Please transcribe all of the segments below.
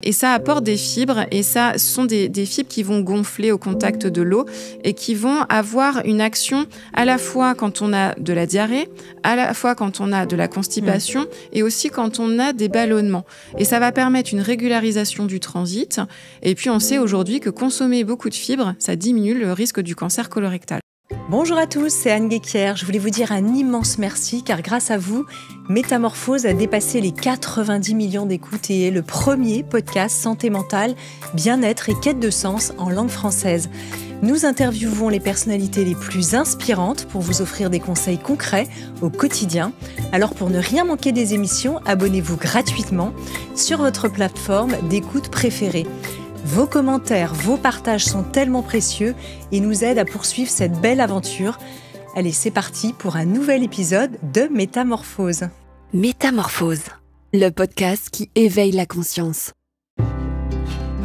Et ça apporte des fibres, et ce sont des fibres qui vont gonfler au contact de l'eau et qui vont avoir une action à la fois quand on a de la diarrhée, à la fois quand on a de la constipation et aussi quand on a des ballonnements. Et ça va permettre une régularisation du transit. Et puis on sait aujourd'hui que consommer beaucoup de fibres, ça diminue le risque du cancer colorectal. Bonjour à tous, c'est Anne Guéquière. Je voulais vous dire un immense merci car grâce à vous, Métamorphose a dépassé les 90 millions d'écoutes et est le premier podcast santé mentale, bien-être et quête de sens en langue française. Nous interviewons les personnalités les plus inspirantes pour vous offrir des conseils concrets au quotidien. Alors pour ne rien manquer des émissions, abonnez-vous gratuitement sur votre plateforme d'écoute préférée. Vos commentaires, vos partages sont tellement précieux et nous aident à poursuivre cette belle aventure. Allez, c'est parti pour un nouvel épisode de Métamorphose. Métamorphose, le podcast qui éveille la conscience.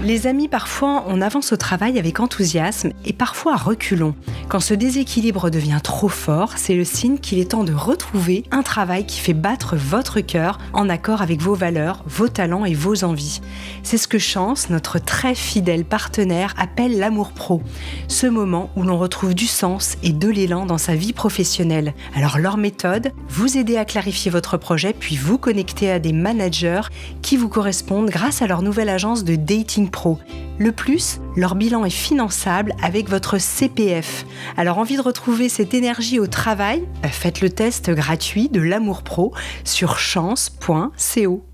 Les amis, parfois, on avance au travail avec enthousiasme et parfois à reculons. Quand ce déséquilibre devient trop fort, c'est le signe qu'il est temps de retrouver un travail qui fait battre votre cœur en accord avec vos valeurs, vos talents et vos envies. C'est ce que Chance, notre très fidèle partenaire, appelle l'amour pro. Ce moment où l'on retrouve du sens et de l'élan dans sa vie professionnelle. Alors leur méthode, vous aider à clarifier votre projet puis vous connecter à des managers qui vous correspondent grâce à leur nouvelle agence de dating pro. Le plus, leur bilan est finançable avec votre CPF. Alors envie de retrouver cette énergie au travail ? Faites le test gratuit de l'amour pro sur chance.co.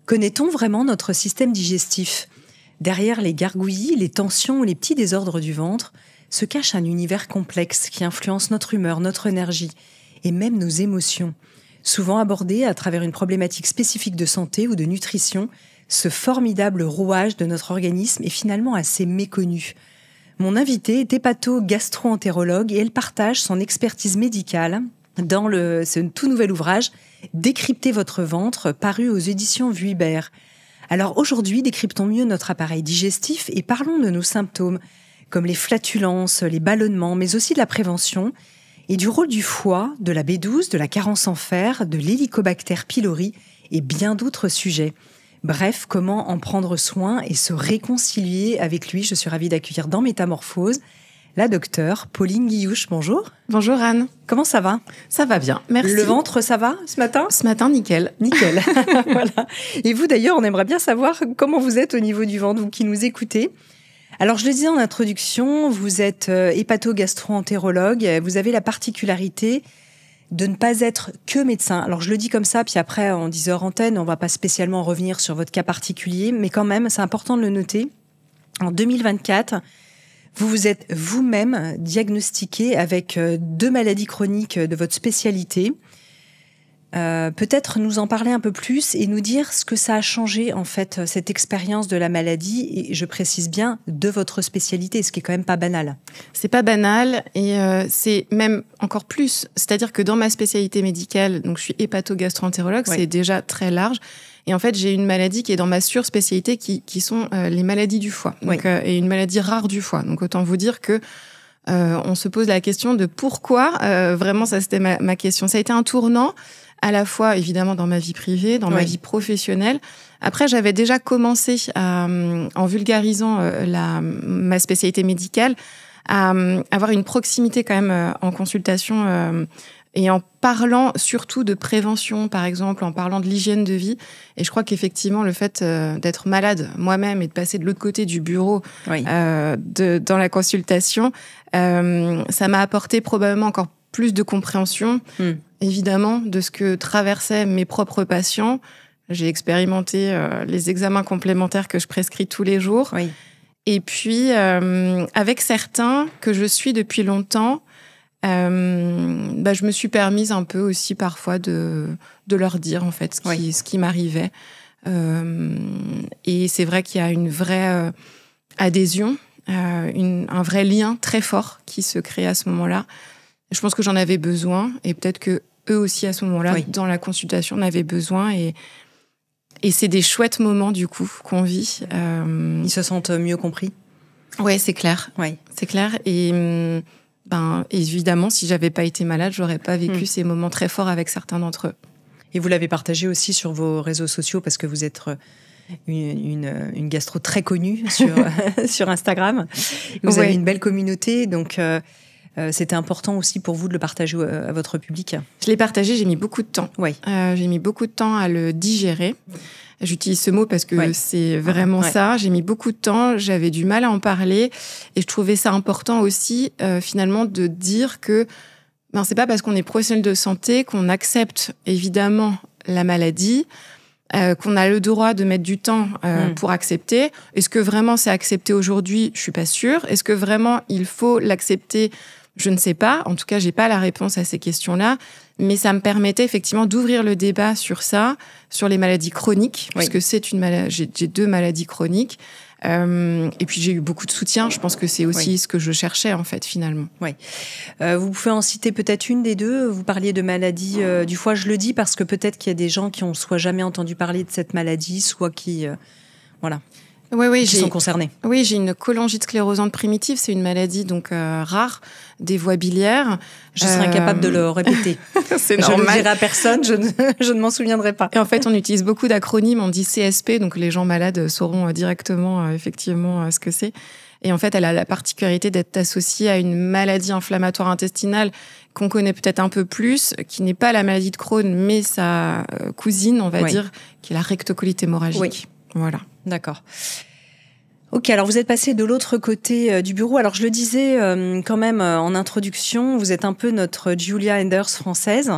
Connaît-on vraiment notre système digestif ? Derrière les gargouillis, les tensions ou les petits désordres du ventre se cache un univers complexe qui influence notre humeur, notre énergie et même nos émotions. Souvent abordé à travers une problématique spécifique de santé ou de nutrition, ce formidable rouage de notre organisme est finalement assez méconnu. Mon invitée est hépato-gastro-entérologue et elle partage son expertise médicale dans ce tout nouvel ouvrage « Décrypter votre ventre » paru aux éditions Vuibert. Alors aujourd'hui, décryptons mieux notre appareil digestif et parlons de nos symptômes, comme les flatulences, les ballonnements, mais aussi de la prévention, et du rôle du foie, de la B12, de la carence en fer, de l'Helicobacter pylori et bien d'autres sujets. Bref, comment en prendre soin et se réconcilier avec lui. Je suis ravie d'accueillir dans Métamorphose la docteure Pauline Guillouche. Bonjour. Bonjour Anne. Comment ça va ? Ça va bien, merci. Le ventre, ça va ce matin ? Ce matin, nickel. Nickel. Voilà. Et vous d'ailleurs, on aimerait bien savoir comment vous êtes au niveau du ventre, vous qui nous écoutez. Alors, je le disais en introduction, vous êtes hépato-gastro-entérologue. Vous avez la particularité de ne pas être que médecin. Alors, je le dis comme ça, puis après, en 10 heures antenne, on va pas spécialement revenir sur votre cas particulier, mais quand même, c'est important de le noter. En 2024, vous vous êtes vous-même diagnostiqué avec 2 maladies chroniques de votre spécialité. Peut-être nous en parler un peu plus et nous dire ce que ça a changé, en fait, cette expérience de la maladie, et je précise bien, de votre spécialité, ce qui est quand même pas banal. C'est pas banal et c'est même encore plus. C'est-à-dire que dans ma spécialité médicale, donc je suis hépato-gastro-entérologue, c'est déjà très large. Et en fait, j'ai une maladie qui est dans ma surspécialité qui sont les maladies du foie. Donc, et une maladie rare du foie. Donc autant vous dire que on se pose la question de pourquoi. Vraiment, ça c'était ma question. Ça a été un tournant, à la fois évidemment dans ma vie privée, dans ma vie professionnelle. Après, j'avais déjà commencé en vulgarisant ma spécialité médicale à avoir une proximité quand même en consultation et en parlant surtout de prévention, par exemple, en parlant de l'hygiène de vie. Et je crois qu'effectivement, le fait d'être malade moi-même et de passer de l'autre côté du bureau dans la consultation, ça m'a apporté probablement encore plus de compréhension, évidemment, de ce que traversaient mes propres patients. J'ai expérimenté les examens complémentaires que je prescris tous les jours. Oui. Et puis, avec certains que je suis depuis longtemps, je me suis permise un peu aussi parfois de leur dire, en fait, ce qui m'arrivait. Et c'est vrai qu'il y a une vraie adhésion, un vrai lien très fort qui se crée à ce moment-là. Je pense que j'en avais besoin et peut-être que eux aussi à ce moment-là, dans la consultation, en avaient besoin et c'est des chouettes moments du coup qu'on vit. Ils se sentent mieux compris. Ouais, c'est clair. Ouais, c'est clair. Et évidemment, si j'avais pas été malade, j'aurais pas vécu ces moments très forts avec certains d'entre eux. Et vous l'avez partagé aussi sur vos réseaux sociaux parce que vous êtes une gastro très connue sur Instagram. Vous avez une belle communauté, donc c'était important aussi pour vous de le partager à votre public. Je l'ai partagé, j'ai mis beaucoup de temps. Oui. J'ai mis beaucoup de temps à le digérer. J'utilise ce mot parce que c'est vraiment ça. J'ai mis beaucoup de temps, j'avais du mal à en parler et je trouvais ça important aussi finalement de dire que c'est pas parce qu'on est professionnel de santé qu'on accepte évidemment la maladie, qu'on a le droit de mettre du temps pour accepter. Est-ce que vraiment c'est accepté aujourd'hui ? Je suis pas sûre. Est-ce que vraiment il faut l'accepter ? Je ne sais pas. En tout cas, j'ai pas la réponse à ces questions-là. Mais ça me permettait effectivement d'ouvrir le débat sur ça, sur les maladies chroniques, parce que c'est une maladie. J'ai 2 maladies chroniques. Et puis j'ai eu beaucoup de soutien. Je pense que c'est aussi ce que je cherchais en fait finalement. Oui. Vous pouvez en citer peut-être une des deux. Vous parliez de maladie du foie. Je le dis parce que peut-être qu'il y a des gens qui ont soit jamais entendu parler de cette maladie, soit qui qui sont concernés. Oui, j'ai une cholangite sclérosante primitive. C'est une maladie donc rare des voies biliaires. Je serais incapable de le répéter. C'est normal. Je ne le dirai à personne, je ne m'en souviendrai pas. Et en fait, on utilise beaucoup d'acronymes. On dit CSP, donc les gens malades sauront directement effectivement ce que c'est. Et en fait, elle a la particularité d'être associée à une maladie inflammatoire intestinale qu'on connaît peut-être un peu plus, qui n'est pas la maladie de Crohn, mais sa cousine, on va dire, qui est la rectocolite hémorragique. Oui. Voilà. D'accord. Ok, alors vous êtes passé de l'autre côté du bureau. Alors je le disais quand même en introduction, vous êtes un peu notre Julia Enders française.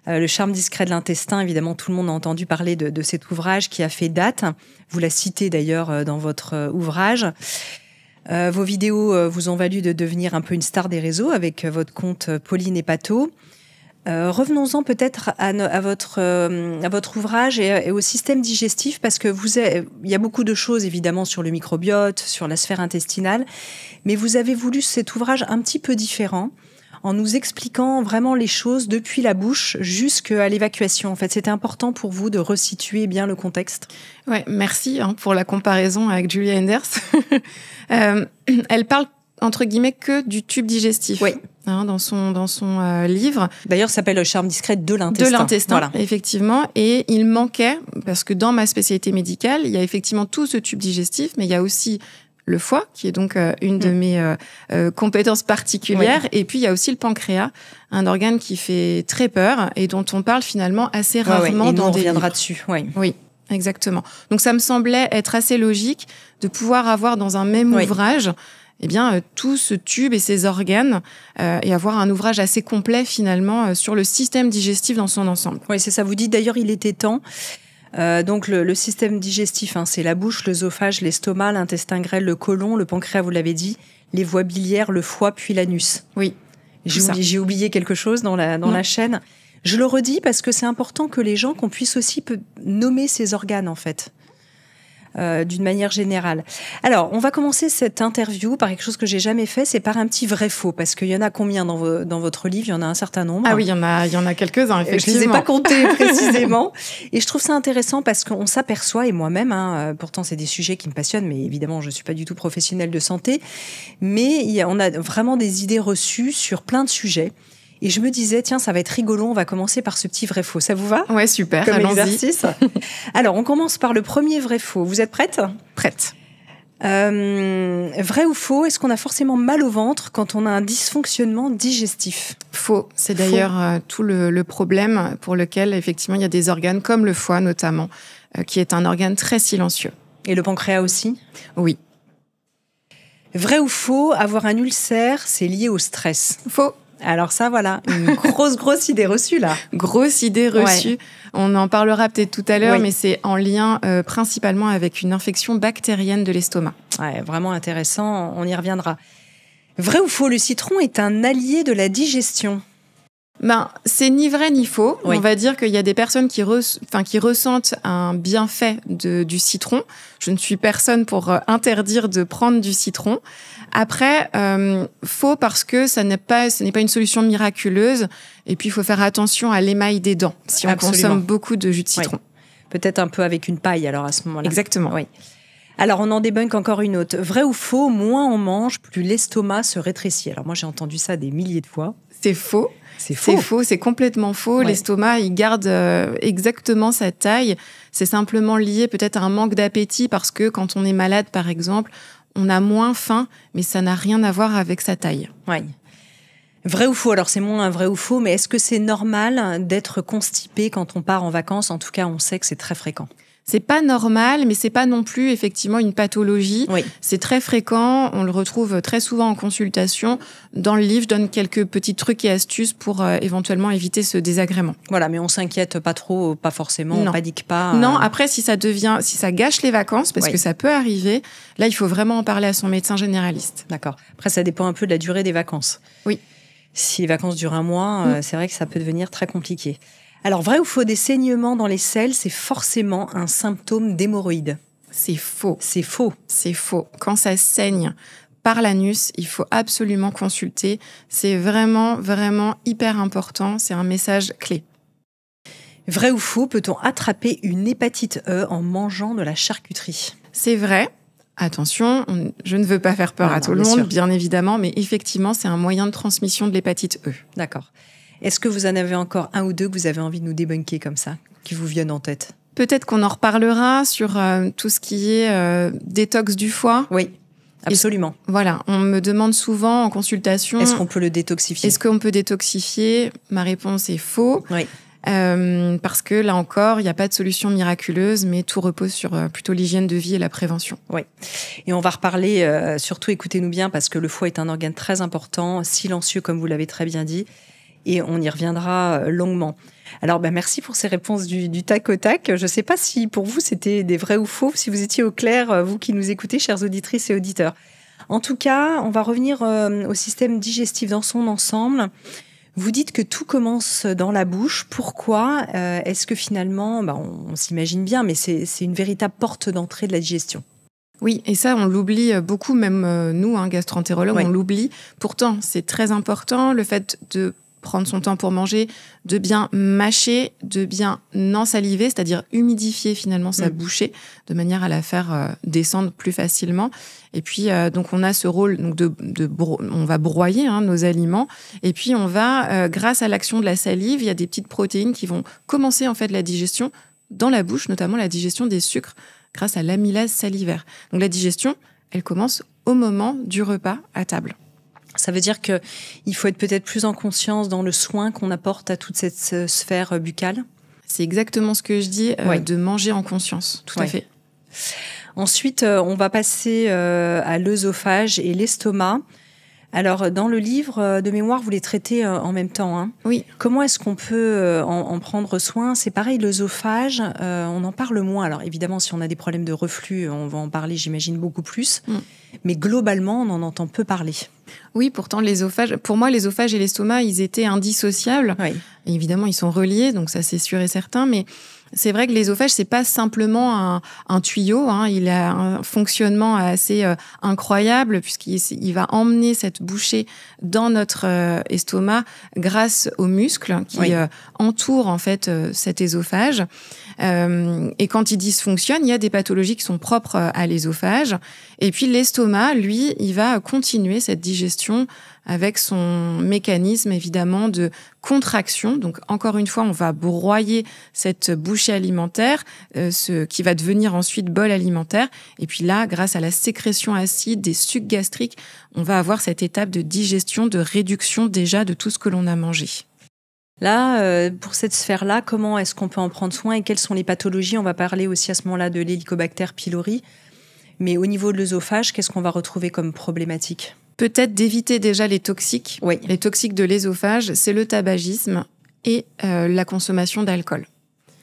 Le charme discret de l'intestin, évidemment, tout le monde a entendu parler de cet ouvrage qui a fait date. Vous la citez d'ailleurs dans votre ouvrage. Vos vidéos vous ont valu de devenir un peu une star des réseaux avec votre compte Pauline Hépato. Revenons-en peut-être à votre ouvrage et au système digestif, parce que il y a beaucoup de choses évidemment sur le microbiote, sur la sphère intestinale, mais vous avez voulu cet ouvrage un petit peu différent, en nous expliquant vraiment les choses depuis la bouche jusqu'à l'évacuation. En fait, c'était important pour vous de resituer bien le contexte. Ouais, merci pour la comparaison avec Julia Enders. Elle parle entre guillemets que du tube digestif. Oui. Dans son livre. D'ailleurs, ça s'appelle le charme discret de l'intestin. De l'intestin, effectivement. Et il manquait, parce que dans ma spécialité médicale, il y a effectivement tout ce tube digestif, mais il y a aussi le foie, qui est donc une de mes compétences particulières. Oui. Et puis, il y a aussi le pancréas, un organe qui fait très peur et dont on parle finalement assez rarement dans des livres. On reviendra dessus. Oui, exactement. Donc, ça me semblait être assez logique de pouvoir avoir dans un même ouvrage tout ce tube et ses organes et avoir un ouvrage assez complet finalement sur le système digestif dans son ensemble. Oui, c'est ça. Vous dites d'ailleurs, il était temps. Donc le système digestif, c'est la bouche, l'œsophage, l'estomac, l'intestin grêle, le côlon, le pancréas, vous l'avez dit, les voies biliaires, le foie, puis l'anus. Oui. J'ai oublié quelque chose dans la chaîne. Je le redis parce que c'est important que les gens, qu'on puisse aussi nommer ces organes en fait. D'une manière générale. Alors, on va commencer cette interview par quelque chose que j'ai jamais fait, c'est par un petit vrai-faux, parce qu'il y en a combien dans votre livre ? Il y en a un certain nombre. Ah oui, il y en a quelques-uns, effectivement. Je les ai pas comptés précisément. Et je trouve ça intéressant parce qu'on s'aperçoit, et moi-même, pourtant c'est des sujets qui me passionnent, mais évidemment, je suis pas du tout professionnelle de santé, mais on a vraiment des idées reçues sur plein de sujets. Et je me disais, tiens, ça va être rigolo, on va commencer par ce petit vrai-faux. Ça vous va ? Ouais, super, comme allons-y. Exercice. Alors, on commence par le premier vrai-faux. Vous êtes prête ? Prête. Vrai ou faux, est-ce qu'on a forcément mal au ventre quand on a un dysfonctionnement digestif ? Faux. C'est d'ailleurs tout le problème pour lequel, effectivement, il y a des organes, comme le foie notamment, qui est un organe très silencieux. Et le pancréas aussi ? Oui. Vrai ou faux, avoir un ulcère, c'est lié au stress ? Faux. Alors ça, voilà, une grosse idée reçue, là. Grosse idée reçue. Ouais. On en parlera peut-être tout à l'heure, mais c'est en lien principalement avec une infection bactérienne de l'estomac. Ouais, vraiment intéressant, on y reviendra. Vrai ou faux, le citron est un allié de la digestion ? C'est ni vrai ni faux. Oui. On va dire qu'il y a des personnes qui ressentent un bienfait du citron. Je ne suis personne pour interdire de prendre du citron. Après, faux parce que ce n'est pas une solution miraculeuse. Et puis, il faut faire attention à l'émail des dents si on consomme beaucoup de jus de citron. Oui. Peut-être un peu avec une paille, alors, à ce moment-là. Exactement. Oui. Alors, on en débunk encore une autre. Vrai ou faux, moins on mange, plus l'estomac se rétrécit. Alors, moi, j'ai entendu ça des milliers de fois. C'est faux. C'est faux. C'est complètement faux. Ouais. L'estomac, il garde exactement sa taille. C'est simplement lié peut-être à un manque d'appétit parce que quand on est malade, par exemple, on a moins faim, mais ça n'a rien à voir avec sa taille. Oui. Vrai ou faux? Alors, c'est moins un vrai ou faux, mais est-ce que c'est normal d'être constipé quand on part en vacances? En tout cas, on sait que c'est très fréquent. C'est pas normal, mais c'est pas non plus effectivement une pathologie. Oui. C'est très fréquent, on le retrouve très souvent en consultation. Dans le livre, je donne quelques petits trucs et astuces pour éventuellement éviter ce désagrément. Voilà, mais on s'inquiète pas trop, pas forcément, on panique pas. Non, après si ça gâche les vacances, parce que ça peut arriver, là il faut vraiment en parler à son médecin généraliste. D'accord. Après ça dépend un peu de la durée des vacances. Oui. Si les vacances durent un mois, c'est vrai que ça peut devenir très compliqué. Alors, vrai ou faux, des saignements dans les selles, c'est forcément un symptôme d'hémorroïdes? C'est faux. C'est faux. C'est faux. Quand ça saigne par l'anus, il faut absolument consulter. C'est vraiment, vraiment hyper important. C'est un message clé. Vrai ou faux, peut-on attraper une hépatite E en mangeant de la charcuterie? C'est vrai. Attention, je ne veux pas faire peur à tout le monde, bien évidemment, mais effectivement, c'est un moyen de transmission de l'hépatite E. D'accord. Est-ce que vous en avez encore un ou deux que vous avez envie de nous débunker comme ça, qui vous viennent en tête? Peut-être qu'on en reparlera sur tout ce qui est détox du foie. Oui, absolument. Voilà, on me demande souvent en consultation... Est-ce qu'on peut le détoxifier? Est-ce qu'on peut détoxifier? Ma réponse est faux. Oui. Parce que là encore, il n'y a pas de solution miraculeuse, mais tout repose sur plutôt l'hygiène de vie et la prévention. Oui. Et on va reparler, surtout écoutez-nous bien, parce que le foie est un organe très important, silencieux comme vous l'avez très bien dit. Et on y reviendra longuement. Alors, merci pour ces réponses du tac au tac. Je ne sais pas si pour vous, c'était des vrais ou faux, si vous étiez au clair, vous qui nous écoutez, chères auditrices et auditeurs. En tout cas, on va revenir au système digestif dans son ensemble. Vous dites que tout commence dans la bouche. Pourquoi est-ce que finalement, on s'imagine bien, mais c'est une véritable porte d'entrée de la digestion? Oui, et ça, on l'oublie beaucoup, même nous, gastro-entérologues, on l'oublie. Pourtant, c'est très important, le fait de prendre son temps pour manger, de bien mâcher, de bien ensaliver, c'est-à-dire humidifier finalement sa bouchée de manière à la faire descendre plus facilement. Et puis, donc, on a ce rôle donc on va broyer nos aliments. Et puis, on va, grâce à l'action de la salive, il y a des petites protéines qui vont commencer en fait la digestion dans la bouche, notamment la digestion des sucres grâce à l'amylase salivaire. Donc, la digestion, elle commence au moment du repas à table. Ça veut dire qu'il faut être peut-être plus en conscience dans le soin qu'on apporte à toute cette sphère buccale? C'est exactement ce que je dis, de manger en conscience, tout à fait. Ensuite, on va passer à l'œsophage et l'estomac. Alors, dans le livre de mémoire, vous les traitez en même temps. Oui. Comment est-ce qu'on peut en prendre soin? C'est pareil, l'œsophage, on en parle moins. Alors, évidemment, si on a des problèmes de reflux, on va en parler, j'imagine, beaucoup plus. Mais globalement, on en entend peu parler. Oui, pourtant, pour moi, l'œsophage et l'estomac, ils étaient indissociables. Oui. Et évidemment, ils sont reliés, donc ça, c'est sûr et certain. Mais c'est vrai que l'œsophage, c'est pas simplement un tuyau. Il a un fonctionnement assez incroyable puisqu'il va emmener cette bouchée dans notre estomac grâce aux muscles qui entourent en fait cet œsophage. Et quand il dysfonctionne, il y a des pathologies qui sont propres à l'œsophage. Et puis l'estomac, lui, il va continuer cette digestion avec son mécanisme évidemment de contraction. Donc encore une fois, on va broyer cette bouchée alimentaire, ce qui va devenir ensuite bol alimentaire. Et puis là, grâce à la sécrétion acide des sucs gastriques, on va avoir cette étape de digestion, de réduction déjà de tout ce que l'on a mangé. Là, pour cette sphère-là, comment est-ce qu'on peut en prendre soin et quelles sont les pathologies? On va parler aussi à ce moment-là de l'Helicobacter pylori. Mais au niveau de l'œsophage, qu'est-ce qu'on va retrouver comme problématique? Peut-être d'éviter déjà les toxiques. Oui. Les toxiques de l'œsophage, c'est le tabagisme et la consommation d'alcool.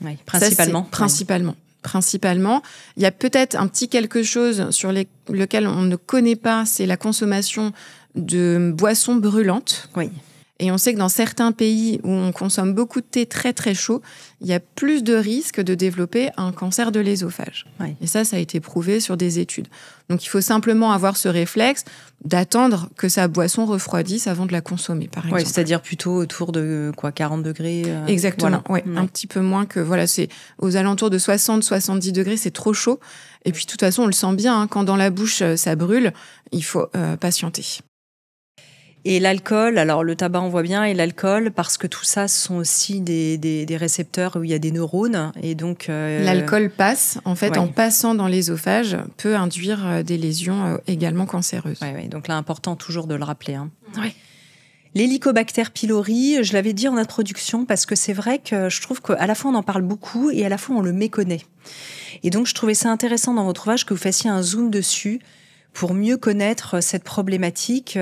Oui, principalement. Ça, principalement. Il y a peut-être un petit quelque chose sur lequel on ne connaît pas, c'est la consommation de boissons brûlantes. Oui. Et on sait que dans certains pays où on consomme beaucoup de thé très très chaud, il y a plus de risques de développer un cancer de l'ésophage. Ouais. Et ça a été prouvé sur des études. Donc il faut simplement avoir ce réflexe d'attendre que sa boisson refroidisse avant de la consommer, par exemple. Ouais, c'est-à-dire plutôt autour de 40 degrés. Exactement, voilà. Un petit peu moins que... Voilà, c'est aux alentours de 60-70 degrés, c'est trop chaud. Et puis de toute façon, on le sent bien, quand dans la bouche ça brûle, il faut patienter. Et l'alcool, alors le tabac on voit bien, et l'alcool, parce que tout ça, ce sont aussi des récepteurs où il y a des neurones, et donc... L'alcool passe, en fait, en passant dans l'ésophage, peut induire des lésions également cancéreuses. Ouais, donc là, important toujours de le rappeler. Hein. Ouais. L'Helicobacter pylori, je l'avais dit en introduction, parce que c'est vrai que je trouve qu'à la fois on en parle beaucoup, et à la fois on le méconnaît. Et donc je trouvais ça intéressant dans votre ouvrage que vous fassiez un zoom dessus, pour mieux connaître cette problématique. On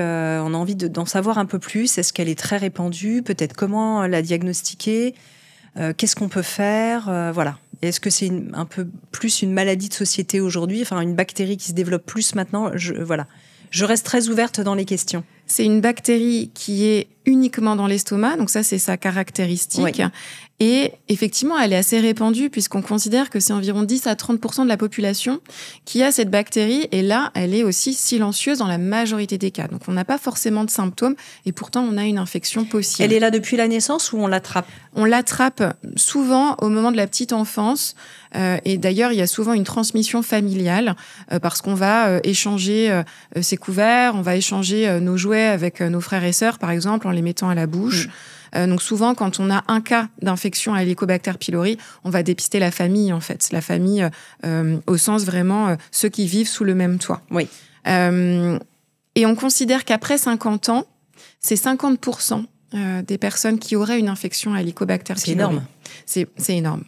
a envie d'en savoir un peu plus. Est-ce qu'elle est très répandue? Peut-être comment la diagnostiquer? Qu'est-ce qu'on peut faire? Voilà. Est-ce que c'est un peu plus une maladie de société aujourd'hui? Enfin, une bactérie qui se développe plus maintenant? Voilà. Je reste très ouverte dans les questions. C'est une bactérie qui est uniquement dans l'estomac, donc ça, c'est sa caractéristique. Oui. Et effectivement, elle est assez répandue puisqu'on considère que c'est environ 10 à 30% de la population qui a cette bactérie. Et là, elle est aussi silencieuse dans la majorité des cas. Donc, on n'a pas forcément de symptômes et pourtant, on a une infection possible. Elle est là depuis la naissance ou on l'attrape? On l'attrape souvent au moment de la petite enfance. Et d'ailleurs, il y a souvent une transmission familiale parce qu'on va échanger ses couverts, on va échanger nos jouets avec nos frères et sœurs, par exemple, en les mettant à la bouche. Donc souvent, quand on a un cas d'infection à Helicobacter pylori, on va dépister la famille, en fait. La famille au sens vraiment ceux qui vivent sous le même toit. Oui. Et on considère qu'après 50 ans, c'est 50% des personnes qui auraient une infection à Helicobacter pylori. C'est énorme. C'est énorme.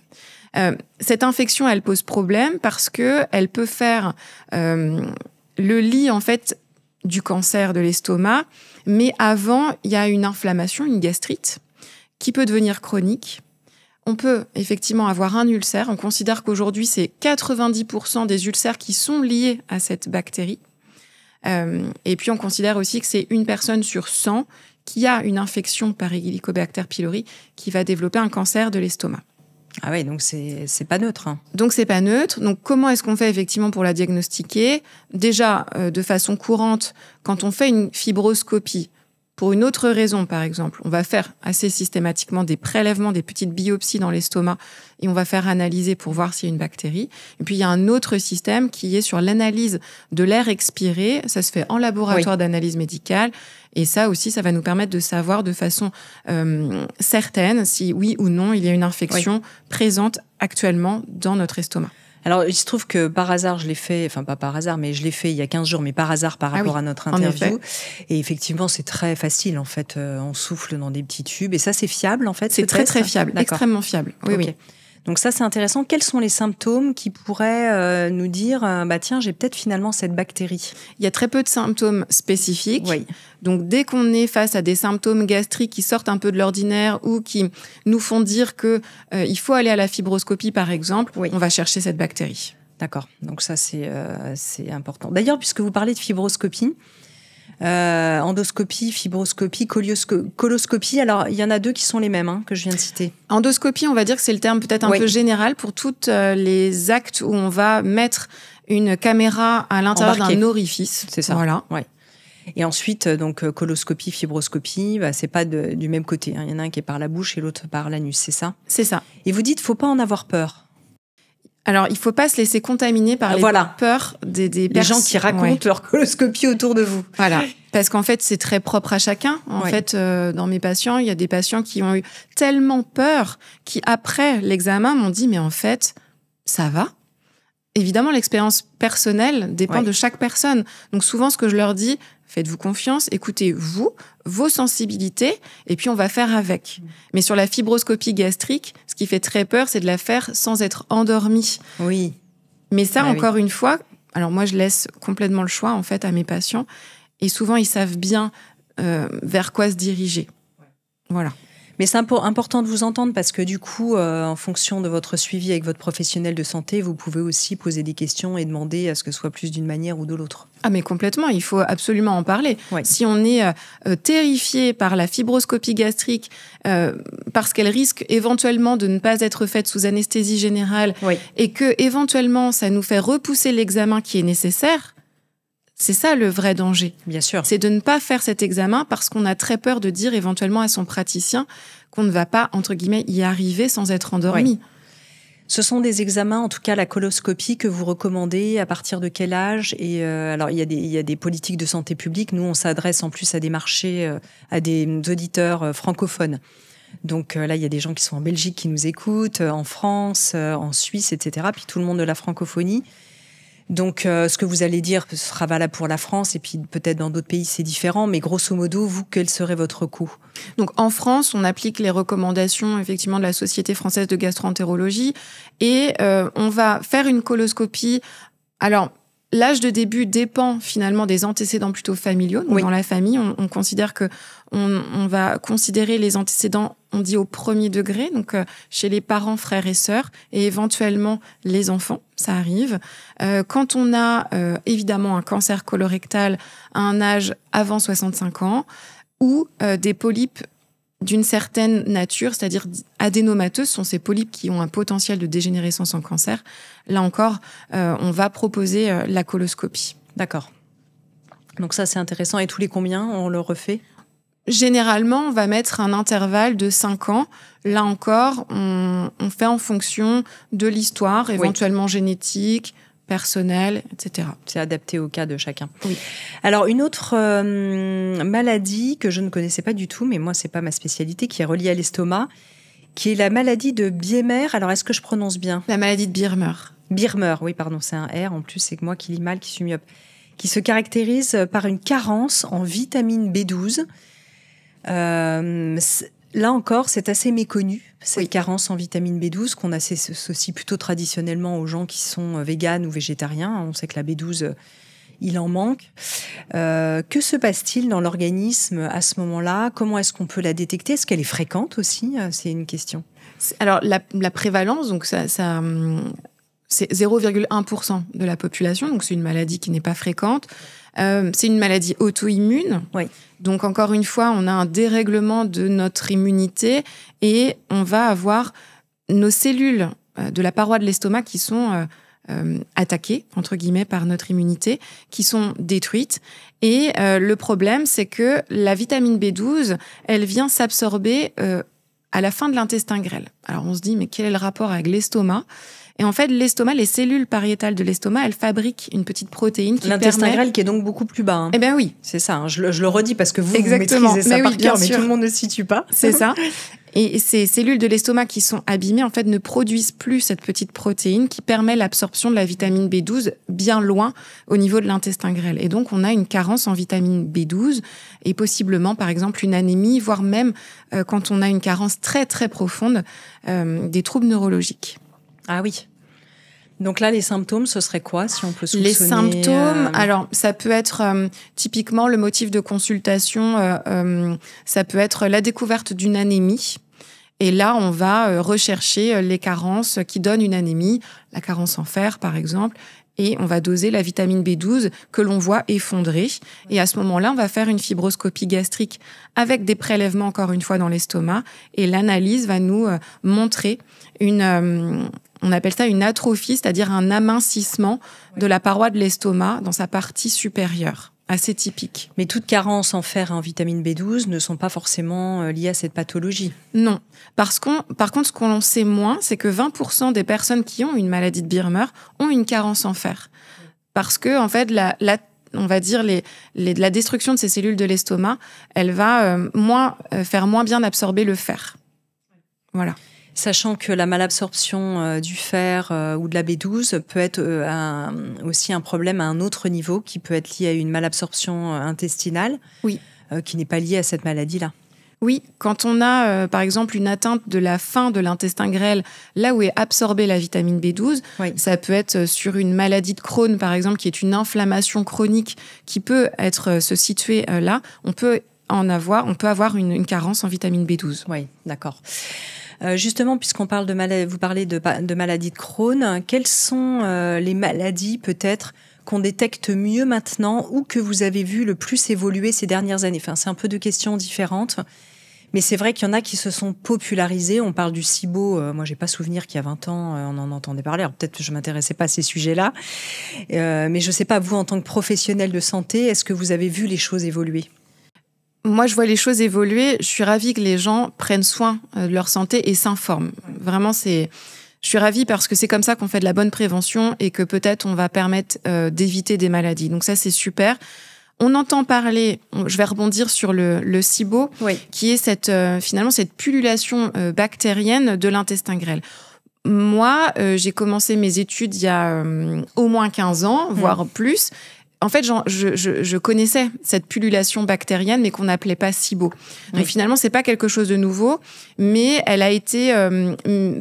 Cette infection, elle pose problème parce que elle peut faire le lit, en fait, du cancer de l'estomac. Mais avant, il y a une inflammation, une gastrite, qui peut devenir chronique. On peut effectivement avoir un ulcère. On considère qu'aujourd'hui, c'est 90% des ulcères qui sont liés à cette bactérie. Et puis, on considère aussi que c'est une personne sur 100 qui a une infection par Helicobacter pylori qui va développer un cancer de l'estomac. Ah oui, donc c'est pas neutre. Hein. Donc c'est pas neutre. Donc comment est-ce qu'on fait effectivement pour la diagnostiquer? Déjà, de façon courante, quand on fait une fibroscopie, pour une autre raison par exemple, on va faire assez systématiquement des prélèvements, des petites biopsies dans l'estomac et on va faire analyser pour voir s'il y a une bactérie. Et puis il y a un autre système qui est sur l'analyse de l'air expiré. Ça se fait en laboratoire d'analyse médicale. Et ça aussi, ça va nous permettre de savoir de façon certaine si oui ou non il y a une infection présente actuellement dans notre estomac. Alors, il se trouve que par hasard, je l'ai fait, enfin pas par hasard, mais je l'ai fait il y a 15 jours, mais par hasard par rapport à notre interview. Et effectivement, c'est très facile, en fait. On souffle dans des petits tubes. Et ça, c'est fiable, en fait? C'est très, très fiable. Extrêmement fiable. Oui, oui. Donc ça, c'est intéressant. Quels sont les symptômes qui pourraient nous dire, tiens, j'ai peut-être finalement cette bactérie? Il y a très peu de symptômes spécifiques. Oui. Donc, dès qu'on est face à des symptômes gastriques qui sortent un peu de l'ordinaire ou qui nous font dire que il faut aller à la fibroscopie, par exemple, on va chercher cette bactérie. D'accord. Donc ça, c'est important. D'ailleurs, puisque vous parlez de fibroscopie, endoscopie, fibroscopie, coloscopie. Alors, il y en a deux qui sont les mêmes que je viens de citer. Endoscopie, on va dire que c'est le terme peut-être un peu général pour tous les actes où on va mettre une caméra à l'intérieur d'un orifice. C'est ça. Voilà. Ouais. Et ensuite, donc, coloscopie, fibroscopie, c'est pas du même côté. Il y en a un qui est par la bouche et l'autre par l'anus, c'est ça? C'est ça. Et vous dites, faut pas en avoir peur. Alors, il ne faut pas se laisser contaminer par les peurs des gens qui racontent leur coloscopie autour de vous. Voilà, parce qu'en fait, c'est très propre à chacun. En fait, dans mes patients, il y a des patients qui ont eu tellement peur qui, après l'examen, m'ont dit « mais en fait, ça va ». Évidemment, l'expérience personnelle dépend de chaque personne. Donc souvent, ce que je leur dis, faites-vous confiance, écoutez-vous, vos sensibilités, et puis on va faire avec. Mais sur la fibroscopie gastrique, ce qui fait très peur, c'est de la faire sans être endormi. Oui. Mais ça, encore une fois, alors moi, je laisse complètement le choix, en fait, à mes patients, et souvent, ils savent bien vers quoi se diriger. Voilà. Mais c'est important de vous entendre parce que du coup, en fonction de votre suivi avec votre professionnel de santé, vous pouvez aussi poser des questions et demander à ce que ce soit plus d'une manière ou de l'autre. Ah mais complètement, il faut absolument en parler. Ouais. Si on est terrifié par la fibroscopie gastrique parce qu'elle risque éventuellement de ne pas être faite sous anesthésie générale et que éventuellement ça nous fait repousser l'examen qui est nécessaire, c'est ça le vrai danger. Bien sûr. C'est de ne pas faire cet examen parce qu'on a très peur de dire éventuellement à son praticien qu'on ne va pas, entre guillemets, y arriver sans être endormi. Oui. Ce sont des examens, en tout cas la coloscopie, que vous recommandez à partir de quel âge? Et alors, il y a des politiques de santé publique. Nous, on s'adresse en plus à des marchés, à des auditeurs francophones. Donc là, il y a des gens qui sont en Belgique qui nous écoutent, en France, en Suisse, etc. Puis tout le monde de la francophonie. Donc, ce que vous allez dire sera valable pour la France et puis peut-être dans d'autres pays, c'est différent. Mais grosso modo, vous, quel serait votre coût? Donc, en France, on applique les recommandations effectivement de la Société française de gastro-entérologie et on va faire une coloscopie. Alors, l'âge de début dépend finalement des antécédents plutôt familiaux. Donc, dans la famille, on considère que on va considérer les antécédents, on dit au premier degré, donc chez les parents, frères et sœurs, et éventuellement les enfants, ça arrive. Quand on a évidemment un cancer colorectal à un âge avant 65 ans, ou des polypes d'une certaine nature, c'est-à-dire adénomateuses, sont ces polypes qui ont un potentiel de dégénérescence en cancer. Là encore, on va proposer la coloscopie. D'accord. Donc ça, c'est intéressant. Et tous les combien on le refait? Généralement, on va mettre un intervalle de 5 ans. Là encore, on fait en fonction de l'histoire, éventuellement génétique, personnelle, etc. C'est adapté au cas de chacun. Oui. Alors, une autre maladie que je ne connaissais pas du tout, mais moi, c'est pas ma spécialité, qui est reliée à l'estomac, qui est la maladie de Biermer. Alors, est-ce que je prononce bien? La maladie de Biermer. Biermer, oui, pardon, c'est un R. En plus, c'est que moi qui lis mal, qui suis myope. Qui se caractérise par une carence en vitamine B12. Là encore, c'est assez méconnu, cette carence en vitamine B12, qu'on associe plutôt traditionnellement aux gens qui sont véganes ou végétariens. On sait que la B12, il en manque. Que se passe-t-il dans l'organisme à ce moment-là? Comment est-ce qu'on peut la détecter? Est-ce qu'elle est fréquente aussi? C'est une question. Alors, la prévalence, donc ça c'est 0,1% de la population, donc c'est une maladie qui n'est pas fréquente. C'est une maladie auto-immune. Oui. Donc, encore une fois, on a un dérèglement de notre immunité et on va avoir nos cellules de la paroi de l'estomac qui sont attaquées, entre guillemets, par notre immunité, qui sont détruites. Et le problème, c'est que la vitamine B12, elle vient s'absorber à la fin de l'intestin grêle. Alors, on se dit, mais quel est le rapport avec l'estomac ? Et en fait, l'estomac, les cellules pariétales de l'estomac, elles fabriquent une petite protéine qui permet... L'intestin grêle qui est donc beaucoup plus bas. Hein. Eh bien oui. C'est ça, hein. Je le redis parce que vous Exactement. maîtrisez ça par cœur, mais sûr. tout le monde ne se situe pas. C'est ça. Et ces cellules de l'estomac qui sont abîmées, en fait, ne produisent plus cette petite protéine qui permet l'absorption de la vitamine B12 bien loin au niveau de l'intestin grêle. Et donc, on a une carence en vitamine B12 et possiblement, par exemple, une anémie, voire même, quand on a une carence très, très profonde, des troubles neurologiques. Ah oui. Donc là, les symptômes, ce serait quoi, si on peut soupçonner? Les symptômes, alors ça peut être typiquement le motif de consultation, ça peut être la découverte d'une anémie. Et là, on va rechercher les carences qui donnent une anémie, la carence en fer par exemple, et on va doser la vitamine B12 que l'on voit effondrer. Et à ce moment-là, on va faire une fibroscopie gastrique avec des prélèvements, encore une fois, dans l'estomac. Et l'analyse va nous montrer on appelle ça une atrophie, c'est-à-dire un amincissement de la paroi de l'estomac dans sa partie supérieure. Assez typique. Mais toutes carences en fer et en vitamine B12 ne sont pas forcément liées à cette pathologie. Non. Par contre, ce qu'on sait moins, c'est que 20% des personnes qui ont une maladie de Biermer ont une carence en fer. Parce que, en fait, on va dire la destruction de ces cellules de l'estomac, elle va faire moins bien absorber le fer. Voilà. Sachant que la malabsorption du fer ou de la B12 peut être aussi un problème à un autre niveau qui peut être lié à une malabsorption intestinale, qui n'est pas liée à cette maladie-là. Oui, quand on a, par exemple, une atteinte de la fin de l'intestin grêle, là où est absorbée la vitamine B12, ça peut être sur une maladie de Crohn, par exemple, qui est une inflammation chronique qui peut se situer là. On peut on peut avoir une carence en vitamine B12. Oui, d'accord. Justement, puisqu'on parle vous parlez de maladies de Crohn, quelles sont les maladies peut-être qu'on détecte mieux maintenant ou que vous avez vu le plus évoluer ces dernières années? Enfin, c'est un peu deux questions différentes. Mais c'est vrai qu'il y en a qui se sont popularisés. On parle du SIBO. Moi, j'ai pas souvenir qu'il y a 20 ans, on en entendait parler. Alors, peut-être que je m'intéressais pas à ces sujets-là. Mais je sais pas, vous, en tant que professionnel de santé, est-ce que vous avez vu les choses évoluer? Moi, je vois les choses évoluer. Je suis ravie que les gens prennent soin de leur santé et s'informent. Vraiment, je suis ravie parce que c'est comme ça qu'on fait de la bonne prévention et que peut-être on va permettre d'éviter des maladies. Donc ça, c'est super. On entend parler, je vais rebondir sur le SIBO, qui est finalement cette pullulation bactérienne de l'intestin grêle. Moi, j'ai commencé mes études il y a au moins 15 ans, voire plus. En fait, je connaissais cette pullulation bactérienne, mais qu'on n'appelait pas SIBO. Donc finalement, c'est pas quelque chose de nouveau, mais elle a été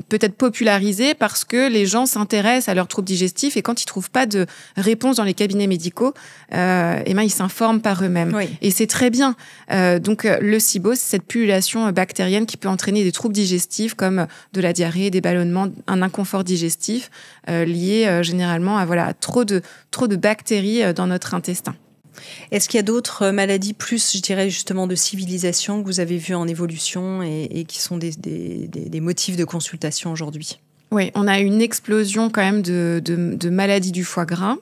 peut-être popularisée parce que les gens s'intéressent à leurs troubles digestifs et quand ils trouvent pas de réponse dans les cabinets médicaux, ils s'informent par eux-mêmes. Oui. Et c'est très bien. Donc le SIBO, c'est cette pullulation bactérienne qui peut entraîner des troubles digestifs comme de la diarrhée, des ballonnements, un inconfort digestif lié généralement à trop de bactéries dans notre intestin. Est-ce qu'il y a d'autres maladies plus, je dirais justement, de civilisation que vous avez vues en évolution et qui sont des motifs de consultation aujourd'hui? Oui, on a une explosion quand même de maladies du foie gras.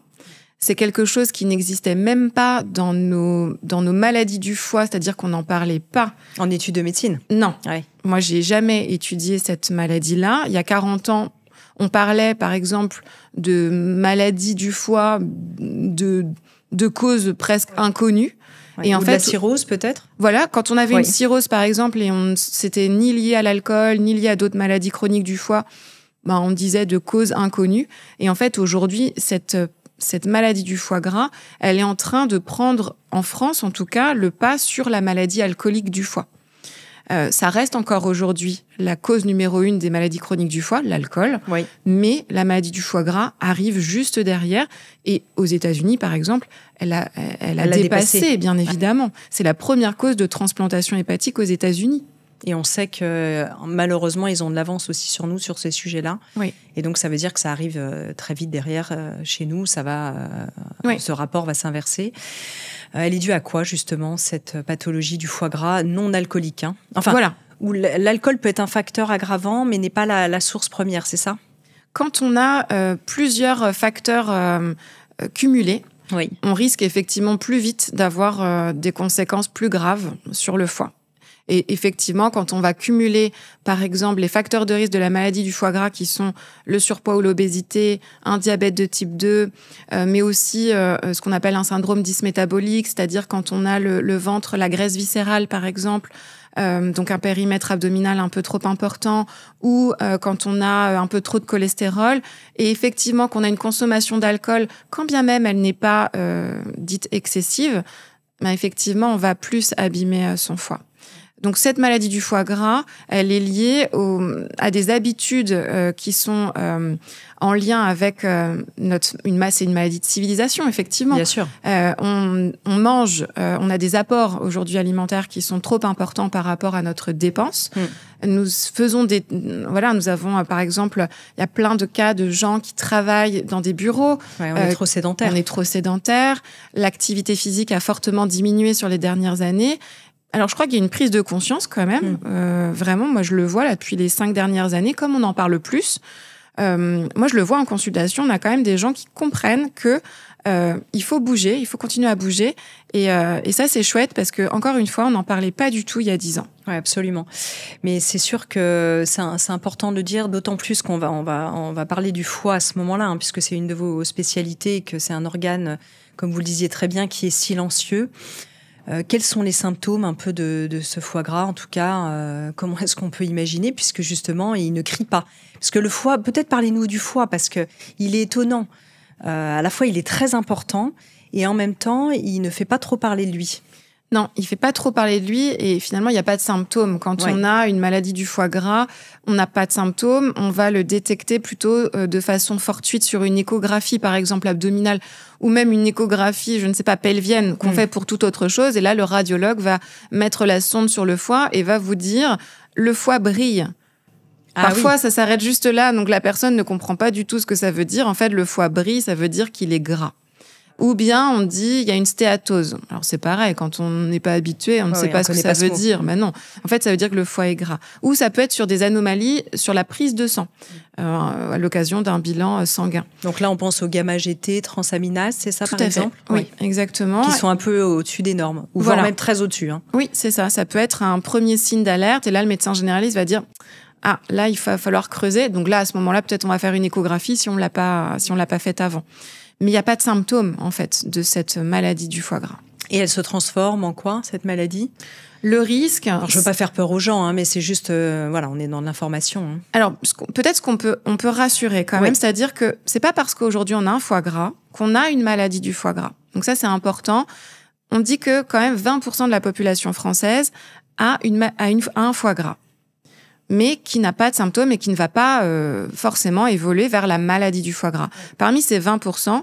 C'est quelque chose qui n'existait même pas dans nos maladies du foie, c'est-à-dire qu'on n'en parlait pas. En études de médecine? Non. Ouais. Moi, j'ai jamais étudié cette maladie-là. Il y a 40 ans, on parlait, par exemple, de maladies du foie de causes presque inconnues. Et en fait, la cirrhose, peut-être? Voilà, quand on avait une cirrhose, par exemple, et c'était ni lié à l'alcool, ni lié à d'autres maladies chroniques du foie, on disait de causes inconnues. Et en fait, aujourd'hui, cette maladie du foie gras, elle est en train de prendre, en France en tout cas, le pas sur la maladie alcoolique du foie. Ça reste encore aujourd'hui la cause numéro 1 des maladies chroniques du foie, l'alcool. Oui. Mais la maladie du foie gras arrive juste derrière. Et aux États-Unis, par exemple, elle a dépassé, bien évidemment. Ouais. C'est la première cause de transplantation hépatique aux États-Unis. Et on sait que malheureusement, ils ont de l'avance aussi sur nous, sur ces sujets-là. Oui. Et donc, ça veut dire que ça arrive très vite derrière chez nous. Ce rapport va s'inverser. Elle est due à quoi, justement, cette pathologie du foie gras non alcoolique, hein? Enfin, voilà. Où l'alcool peut être un facteur aggravant, mais n'est pas la source première, c'est ça? Quand on a plusieurs facteurs cumulés, on risque effectivement plus vite d'avoir des conséquences plus graves sur le foie. Et effectivement, quand on va cumuler, par exemple, les facteurs de risque de la maladie du foie gras qui sont le surpoids ou l'obésité, un diabète de type 2, mais aussi ce qu'on appelle un syndrome dysmétabolique, c'est-à-dire quand on a le ventre, la graisse viscérale, par exemple, donc un périmètre abdominal un peu trop important, ou quand on a un peu trop de cholestérol, et effectivement qu'on a une consommation d'alcool, quand bien même elle n'est pas dite excessive, effectivement, on va plus abîmer son foie. Donc cette maladie du foie gras, elle est liée à des habitudes qui sont en lien avec une maladie de civilisation, effectivement. Bien sûr. On mange, on a des apports aujourd'hui alimentaires qui sont trop importants par rapport à notre dépense. Nous faisons nous avons par exemple, il y a plein de cas de gens qui travaillent dans des bureaux. Ouais, on est trop sédentaire. On est trop sédentaire. L'activité physique a fortement diminué sur les dernières années. Alors, je crois qu'il y a une prise de conscience quand même. Vraiment, moi, je le vois là depuis les 5 dernières années, comme on en parle plus. Moi, je le vois en consultation, on a quand même des gens qui comprennent que il faut bouger, il faut continuer à bouger. Et ça, c'est chouette parce que, encore une fois, on n'en parlait pas du tout il y a 10 ans. Oui, absolument. Mais c'est sûr que c'est important de le dire, d'autant plus qu'on va parler du foie à ce moment-là, hein, puisque c'est une de vos spécialités et que c'est un organe, comme vous le disiez très bien, qui est silencieux. Quels sont les symptômes un peu de ce foie gras, en tout cas, comment est-ce qu'on peut imaginer, puisque justement, il ne crie pas. Parce que le foie, peut-être parlez-nous du foie, parce que il est étonnant. À la fois, il est très important, et en même temps, il ne fait pas trop parler de lui. Non, il fait pas trop parler de lui et finalement, il n'y a pas de symptômes. Quand on a une maladie du foie gras, on n'a pas de symptômes. On va le détecter plutôt de façon fortuite sur une échographie, par exemple abdominale, ou même une échographie, je ne sais pas, pelvienne, qu'on fait pour toute autre chose. Et là, le radiologue va mettre la sonde sur le foie et va vous dire « le foie brille ». Parfois, ça s'arrête juste là, donc la personne ne comprend pas du tout ce que ça veut dire. En fait, le foie brille, ça veut dire qu'il est gras. Ou bien on dit il y a une stéatose. Alors c'est pareil, quand on n'est pas habitué, on ne sait pas ce que ça veut dire. Mais non, en fait, ça veut dire que le foie est gras. Ou ça peut être sur des anomalies sur la prise de sang, à l'occasion d'un bilan sanguin. Donc là, on pense au gamma-GT, transaminase, c'est ça par exemple ? Oui, exactement. Qui sont un peu au-dessus des normes, ou voire même très au-dessus. Hein. Oui, c'est ça. Ça peut être un premier signe d'alerte. Et là, le médecin généraliste va dire là, il va falloir creuser. Donc là, à ce moment-là, peut-être on va faire une échographie si on l'a pas faite avant. Mais il n'y a pas de symptômes, en fait, de cette maladie du foie gras. Et elle se transforme en quoi, cette maladie ? Le risque... Alors, je ne veux pas faire peur aux gens, mais c'est juste... on est dans l'information. Hein. Alors, peut-être qu'on peut rassurer quand même, c'est-à-dire que c'est pas parce qu'aujourd'hui on a un foie gras qu'on a une maladie du foie gras. Donc ça, c'est important. On dit que quand même 20% de la population française a un foie gras, mais qui n'a pas de symptômes et qui ne va pas forcément évoluer vers la maladie du foie gras. Parmi ces 20%,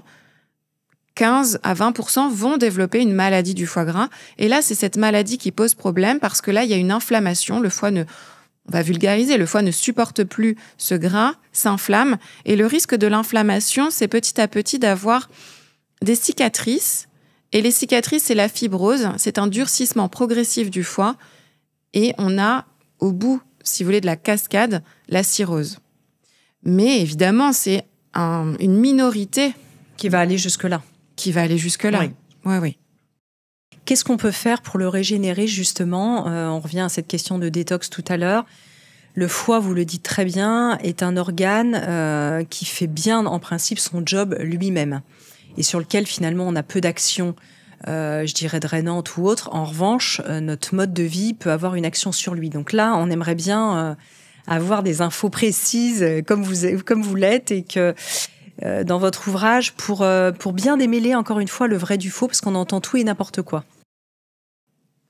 15 à 20% vont développer une maladie du foie gras. Et là, c'est cette maladie qui pose problème parce que là, il y a une inflammation. Le foie on va vulgariser, le foie ne supporte plus ce gras, s'inflamme. Et le risque de l'inflammation, c'est petit à petit d'avoir des cicatrices. Et les cicatrices, c'est la fibrose. C'est un durcissement progressif du foie. Et on a, au bout, si vous voulez, de la cascade, la cirrhose. Mais évidemment, c'est une minorité qui va aller jusque-là. Oui. Qu'est-ce qu'on peut faire pour le régénérer, justement ? On revient à cette question de détox tout à l'heure. Le foie, vous le dites très bien, est un organe qui fait bien, en principe, son job lui-même. Et sur lequel, finalement, on a peu d'action, je dirais drainante ou autre. En revanche, notre mode de vie peut avoir une action sur lui. Donc là, on aimerait bien avoir des infos précises, comme vous l'êtes, et que dans votre ouvrage, pour bien démêler, encore une fois, le vrai du faux, parce qu'on entend tout et n'importe quoi.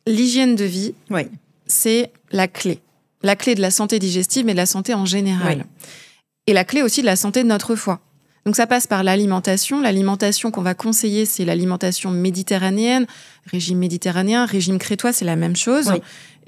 L'hygiène de vie, c'est la clé. La clé de la santé digestive, mais de la santé en général. Et la clé aussi de la santé de notre foie. Donc ça passe par l'alimentation. L'alimentation qu'on va conseiller, c'est l'alimentation méditerranéenne, régime méditerranéen, régime crétois, c'est la même chose.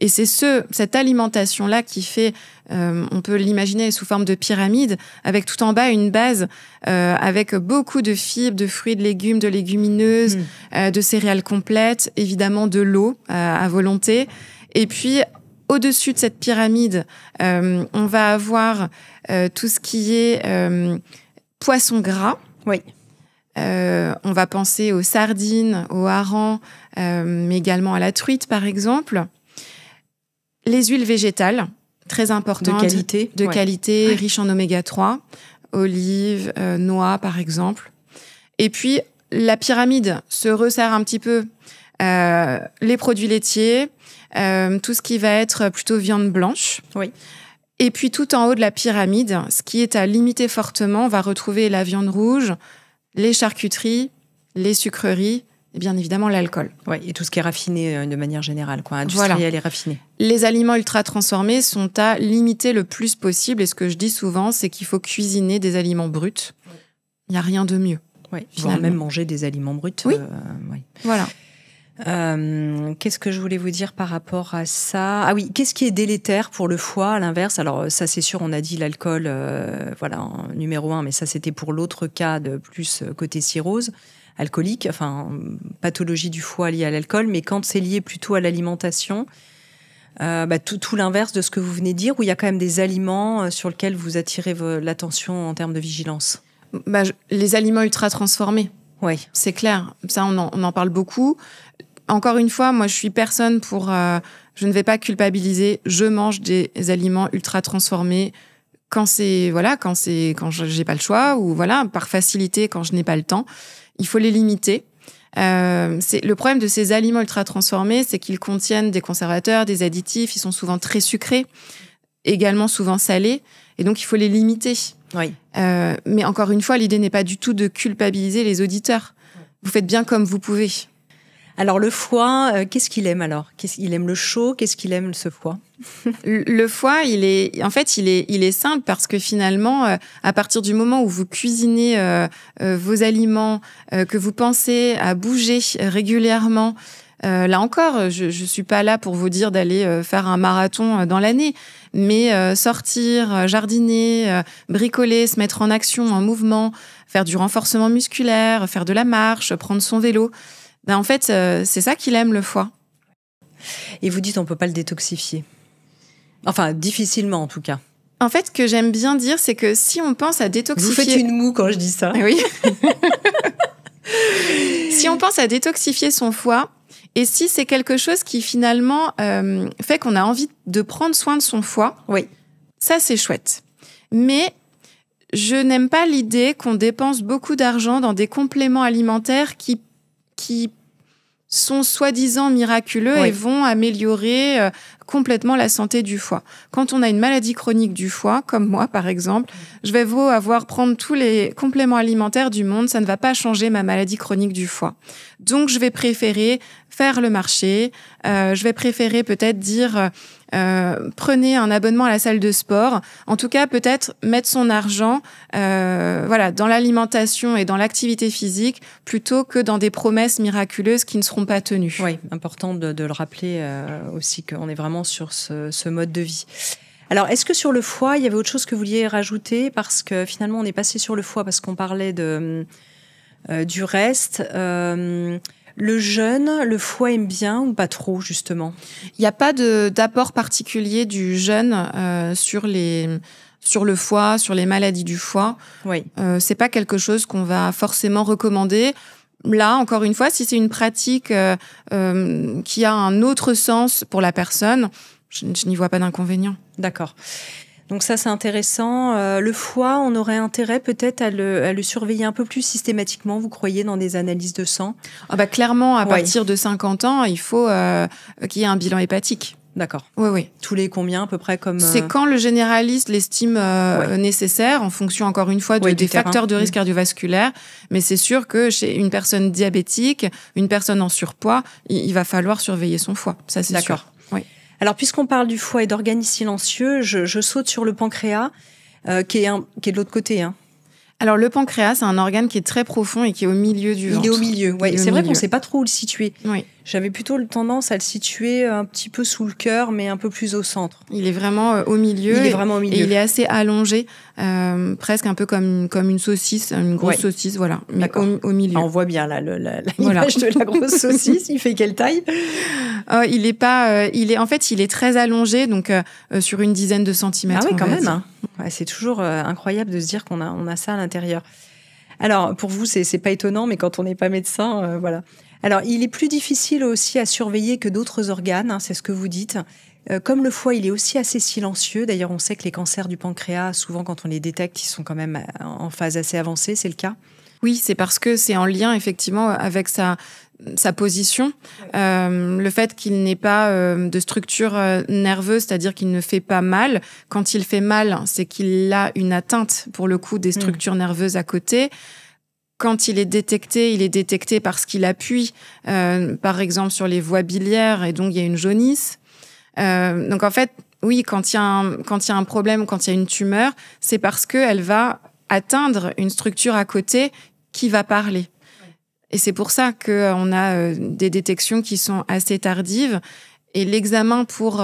Et c'est cette alimentation-là qui fait, on peut l'imaginer sous forme de pyramide, avec tout en bas une base, avec beaucoup de fibres, de fruits, de légumes, de légumineuses, de céréales complètes, évidemment de l'eau à volonté. Et puis, au-dessus de cette pyramide, on va avoir tout ce qui est poisson gras. On va penser aux sardines, aux harengs, mais également à la truite, par exemple. Les huiles végétales, très importantes. De qualité, riches en oméga 3, olives, noix, par exemple. Et puis, la pyramide se resserre un petit peu. Les produits laitiers, tout ce qui va être plutôt viande blanche. Et puis, tout en haut de la pyramide, ce qui est à limiter fortement, on va retrouver la viande rouge, les charcuteries, les sucreries, et bien évidemment l'alcool. Et tout ce qui est raffiné de manière générale, industriel et raffiné. Les aliments ultra transformés sont à limiter le plus possible. Et ce que je dis souvent, c'est qu'il faut cuisiner des aliments bruts. Il n'y a rien de mieux. Voire même manger des aliments bruts. Voilà. Qu'est-ce que je voulais vous dire par rapport à ça ? Ah oui, qu'est-ce qui est délétère pour le foie, à l'inverse ? Alors ça, c'est sûr, on a dit l'alcool, en numéro 1, mais ça, c'était pour l'autre cas de plus côté cirrhose alcoolique, pathologie du foie liée à l'alcool, mais quand c'est lié plutôt à l'alimentation, tout l'inverse de ce que vous venez de dire, où il y a quand même des aliments sur lesquels vous attirez l'attention en termes de vigilance. Les aliments ultra transformés. C'est clair. Ça, on en parle beaucoup. Encore une fois, moi, je suis personne pour... je ne vais pas culpabiliser. Je mange des aliments ultra transformés quand j'ai pas le choix ou par facilité quand je n'ai pas le temps. Il faut les limiter. Le problème de ces aliments ultra transformés, c'est qu'ils contiennent des conservateurs, des additifs. Ils sont souvent très sucrés, également souvent salés. Et donc, il faut les limiter. Mais encore une fois, l'idée n'est pas du tout de culpabiliser les auditeurs. Vous faites bien comme vous pouvez. Alors le foie, qu'est-ce qu'il aime alors? Il aime le chaud, qu'est-ce qu'il aime ce foie? Le foie, il est simple parce que finalement, à partir du moment où vous cuisinez vos aliments, que vous pensez à bouger régulièrement, là encore, je suis pas là pour vous dire d'aller faire un marathon dans l'année, mais sortir, jardiner, bricoler, se mettre en action, en mouvement, faire du renforcement musculaire, faire de la marche, prendre son vélo. Ben, en fait, c'est ça qu'il aime, le foie. Et vous dites on peut pas le détoxifier. Enfin, difficilement en tout cas. En fait, ce que j'aime bien dire, c'est que si on pense à détoxifier... Vous faites une moue quand je dis ça. Oui. Si on pense à détoxifier son foie, et si c'est quelque chose qui finalement fait qu'on a envie de prendre soin de son foie, oui, ça c'est chouette. Mais je n'aime pas l'idée qu'on dépense beaucoup d'argent dans des compléments alimentaires qui sont soi-disant miraculeux et vont améliorer complètement la santé du foie. Quand on a une maladie chronique du foie, comme moi par exemple, je vais prendre tous les compléments alimentaires du monde, ça ne va pas changer ma maladie chronique du foie. Donc je vais préférer faire le marché, je vais préférer peut-être dire prenez un abonnement à la salle de sport. En tout cas, peut-être mettre son argent dans l'alimentation et dans l'activité physique plutôt que dans des promesses miraculeuses qui ne seront pas tenues. Oui, important de le rappeler aussi qu'on est vraiment sur ce mode de vie. Alors, est-ce que sur le foie, il y avait autre chose que vous vouliez rajouter? Parce que finalement, on est passé sur le foie parce qu'on parlait du reste. Le jeûne, le foie aime bien ou pas trop, justement? Il n'y a pas d'apport particulier du jeûne sur le foie, sur les maladies du foie. Oui. C'est pas quelque chose qu'on va forcément recommander. Là, encore une fois, si c'est une pratique qui a un autre sens pour la personne, je n'y vois pas d'inconvénient. D'accord. Donc ça, c'est intéressant. Le foie, on aurait intérêt peut-être à le surveiller un peu plus systématiquement, vous croyez, dans des analyses de sang? Clairement, à partir de 50 ans, il faut qu'il y ait un bilan hépatique. D'accord. Oui. Tous les combien, à peu près comme... C'est quand le généraliste l'estime nécessaire, en fonction, encore une fois, des facteurs de risque cardiovasculaire. Mais c'est sûr que chez une personne diabétique, une personne en surpoids, il va falloir surveiller son foie. Ça, c'est sûr. Oui. Alors, puisqu'on parle du foie et d'organes silencieux, je saute sur le pancréas, qui est de l'autre côté. Hein. Alors, le pancréas, c'est un organe qui est très profond et qui est au milieu du ventre. Il est au milieu, oui. C'est vrai qu'on ne sait pas trop où le situer. Oui. J'avais plutôt tendance à le situer un petit peu sous le cœur, mais un peu plus au centre. Il est vraiment au milieu. Il est vraiment au milieu. Et il est assez allongé, presque un peu comme une saucisse, une grosse saucisse, voilà. Mais au milieu. Ah, on voit bien là l'image de la grosse saucisse. Il fait quelle taille? Il est très allongé, donc sur une dizaine de centimètres. Ah oui, quand même. Hein. Ouais, c'est toujours incroyable de se dire qu'on a ça à l'intérieur. Alors, pour vous, c'est pas étonnant, mais quand on n'est pas médecin, voilà. Alors, il est plus difficile aussi à surveiller que d'autres organes, hein, c'est ce que vous dites. Comme le foie, il est aussi assez silencieux. D'ailleurs, on sait que les cancers du pancréas, souvent quand on les détecte, ils sont quand même en phase assez avancée, c'est le cas? Oui, c'est parce que c'est en lien effectivement avec sa position. Le fait qu'il n'ait pas de structure nerveuse, c'est-à-dire qu'il ne fait pas mal. Quand il fait mal, c'est qu'il a une atteinte, pour le coup, des structures nerveuses à côté. Quand il est détecté parce qu'il appuie, par exemple, sur les voies biliaires, et donc il y a une jaunisse. Donc en fait, oui, quand il y a un problème, quand il y a une tumeur, c'est parce qu'elle va atteindre une structure à côté qui va parler. Et c'est pour ça qu'on a des détections qui sont assez tardives. Et l'examen pour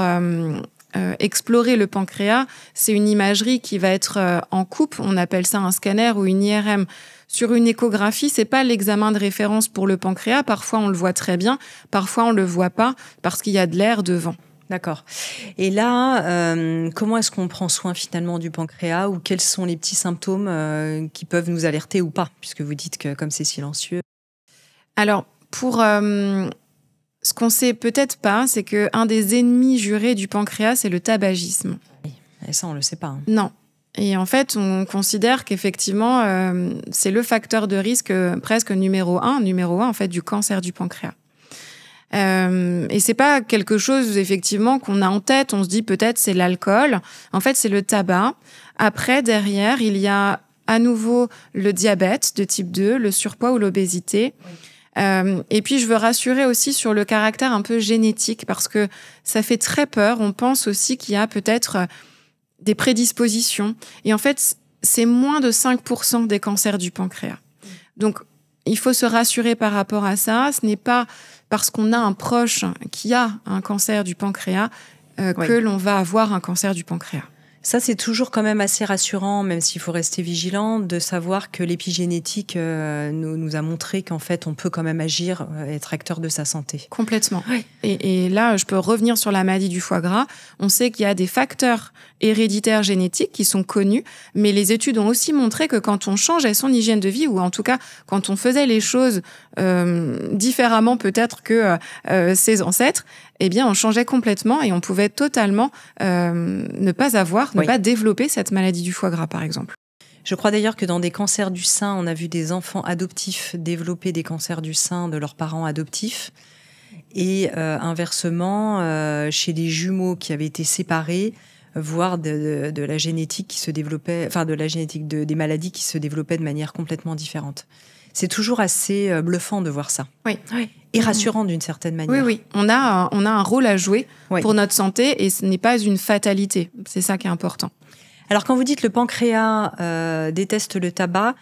explorer le pancréas, c'est une imagerie qui va être en coupe. On appelle ça un scanner ou une IRM. Sur une échographie, c'est pas l'examen de référence pour le pancréas. Parfois, on le voit très bien. Parfois, on le voit pas parce qu'il y a de l'air devant. D'accord. Et là, comment est-ce qu'on prend soin finalement du pancréas ou quels sont les petits symptômes qui peuvent nous alerter ou pas, puisque vous dites que comme c'est silencieux. Alors, pour ce qu'on sait peut-être pas, c'est qu'un des ennemis jurés du pancréas, c'est le tabagisme. Oui, et ça, on le sait pas. Hein. Non. Et en fait, on considère qu'effectivement, c'est le facteur de risque presque numéro un en fait, du cancer du pancréas. Et c'est pas quelque chose effectivement qu'on a en tête. On se dit peut-être c'est l'alcool. En fait, c'est le tabac. Après, derrière, il y a à nouveau le diabète de type 2, le surpoids ou l'obésité. Et puis, je veux rassurer aussi sur le caractère un peu génétique, parce que ça fait très peur. On pense aussi qu'il y a peut-être des prédispositions. Et en fait, c'est moins de 5% des cancers du pancréas. Donc, il faut se rassurer par rapport à ça. Ce n'est pas parce qu'on a un proche qui a un cancer du pancréas que l'on va avoir un cancer du pancréas. Ça, c'est toujours quand même assez rassurant, même s'il faut rester vigilant, de savoir que l'épigénétique nous a montré qu'en fait, on peut quand même agir, être acteur de sa santé. Complètement. Oui. Et là, je peux revenir sur la maladie du foie gras. On sait qu'il y a des facteurs héréditaires génétiques qui sont connus, mais les études ont aussi montré que quand on changeait son hygiène de vie, ou en tout cas, quand on faisait les choses différemment peut-être que ses ancêtres, eh bien, on changeait complètement et on pouvait totalement ne pas développer cette maladie du foie gras, par exemple. Je crois d'ailleurs que dans des cancers du sein, on a vu des enfants adoptifs développer des cancers du sein de leurs parents adoptifs. Et inversement, chez des jumeaux qui avaient été séparés, voir de la génétique qui se développait, enfin de la génétique des maladies qui se développaient de manière complètement différente. C'est toujours assez bluffant de voir ça. Oui. Et rassurant d'une certaine manière. Oui. On a un rôle à jouer pour notre santé et ce n'est pas une fatalité. C'est ça qui est important. Alors, quand vous dites le pancréas déteste le tabac,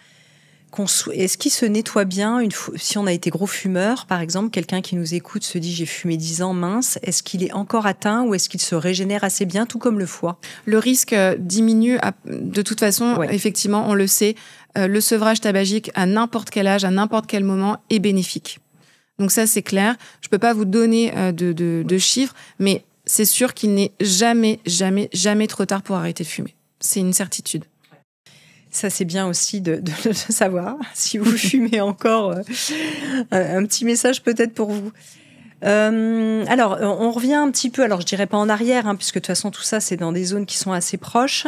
est-ce qu'il se nettoie bien si on a été gros fumeur, par exemple, quelqu'un qui nous écoute se dit « j'ai fumé 10 ans, mince », est-ce qu'il est encore atteint ou est-ce qu'il se régénère assez bien, tout comme le foie ? Le risque diminue de toute façon, effectivement, on le sait. Le sevrage tabagique à n'importe quel âge, à n'importe quel moment est bénéfique. Donc ça, c'est clair. Je ne peux pas vous donner de chiffres, mais c'est sûr qu'il n'est jamais trop tard pour arrêter de fumer. C'est une certitude. Ça, c'est bien aussi de le savoir. Si vous fumez encore, un petit message peut-être pour vous. Alors, on revient un petit peu, alors je dirais pas en arrière, puisque de toute façon, tout ça, c'est dans des zones qui sont assez proches.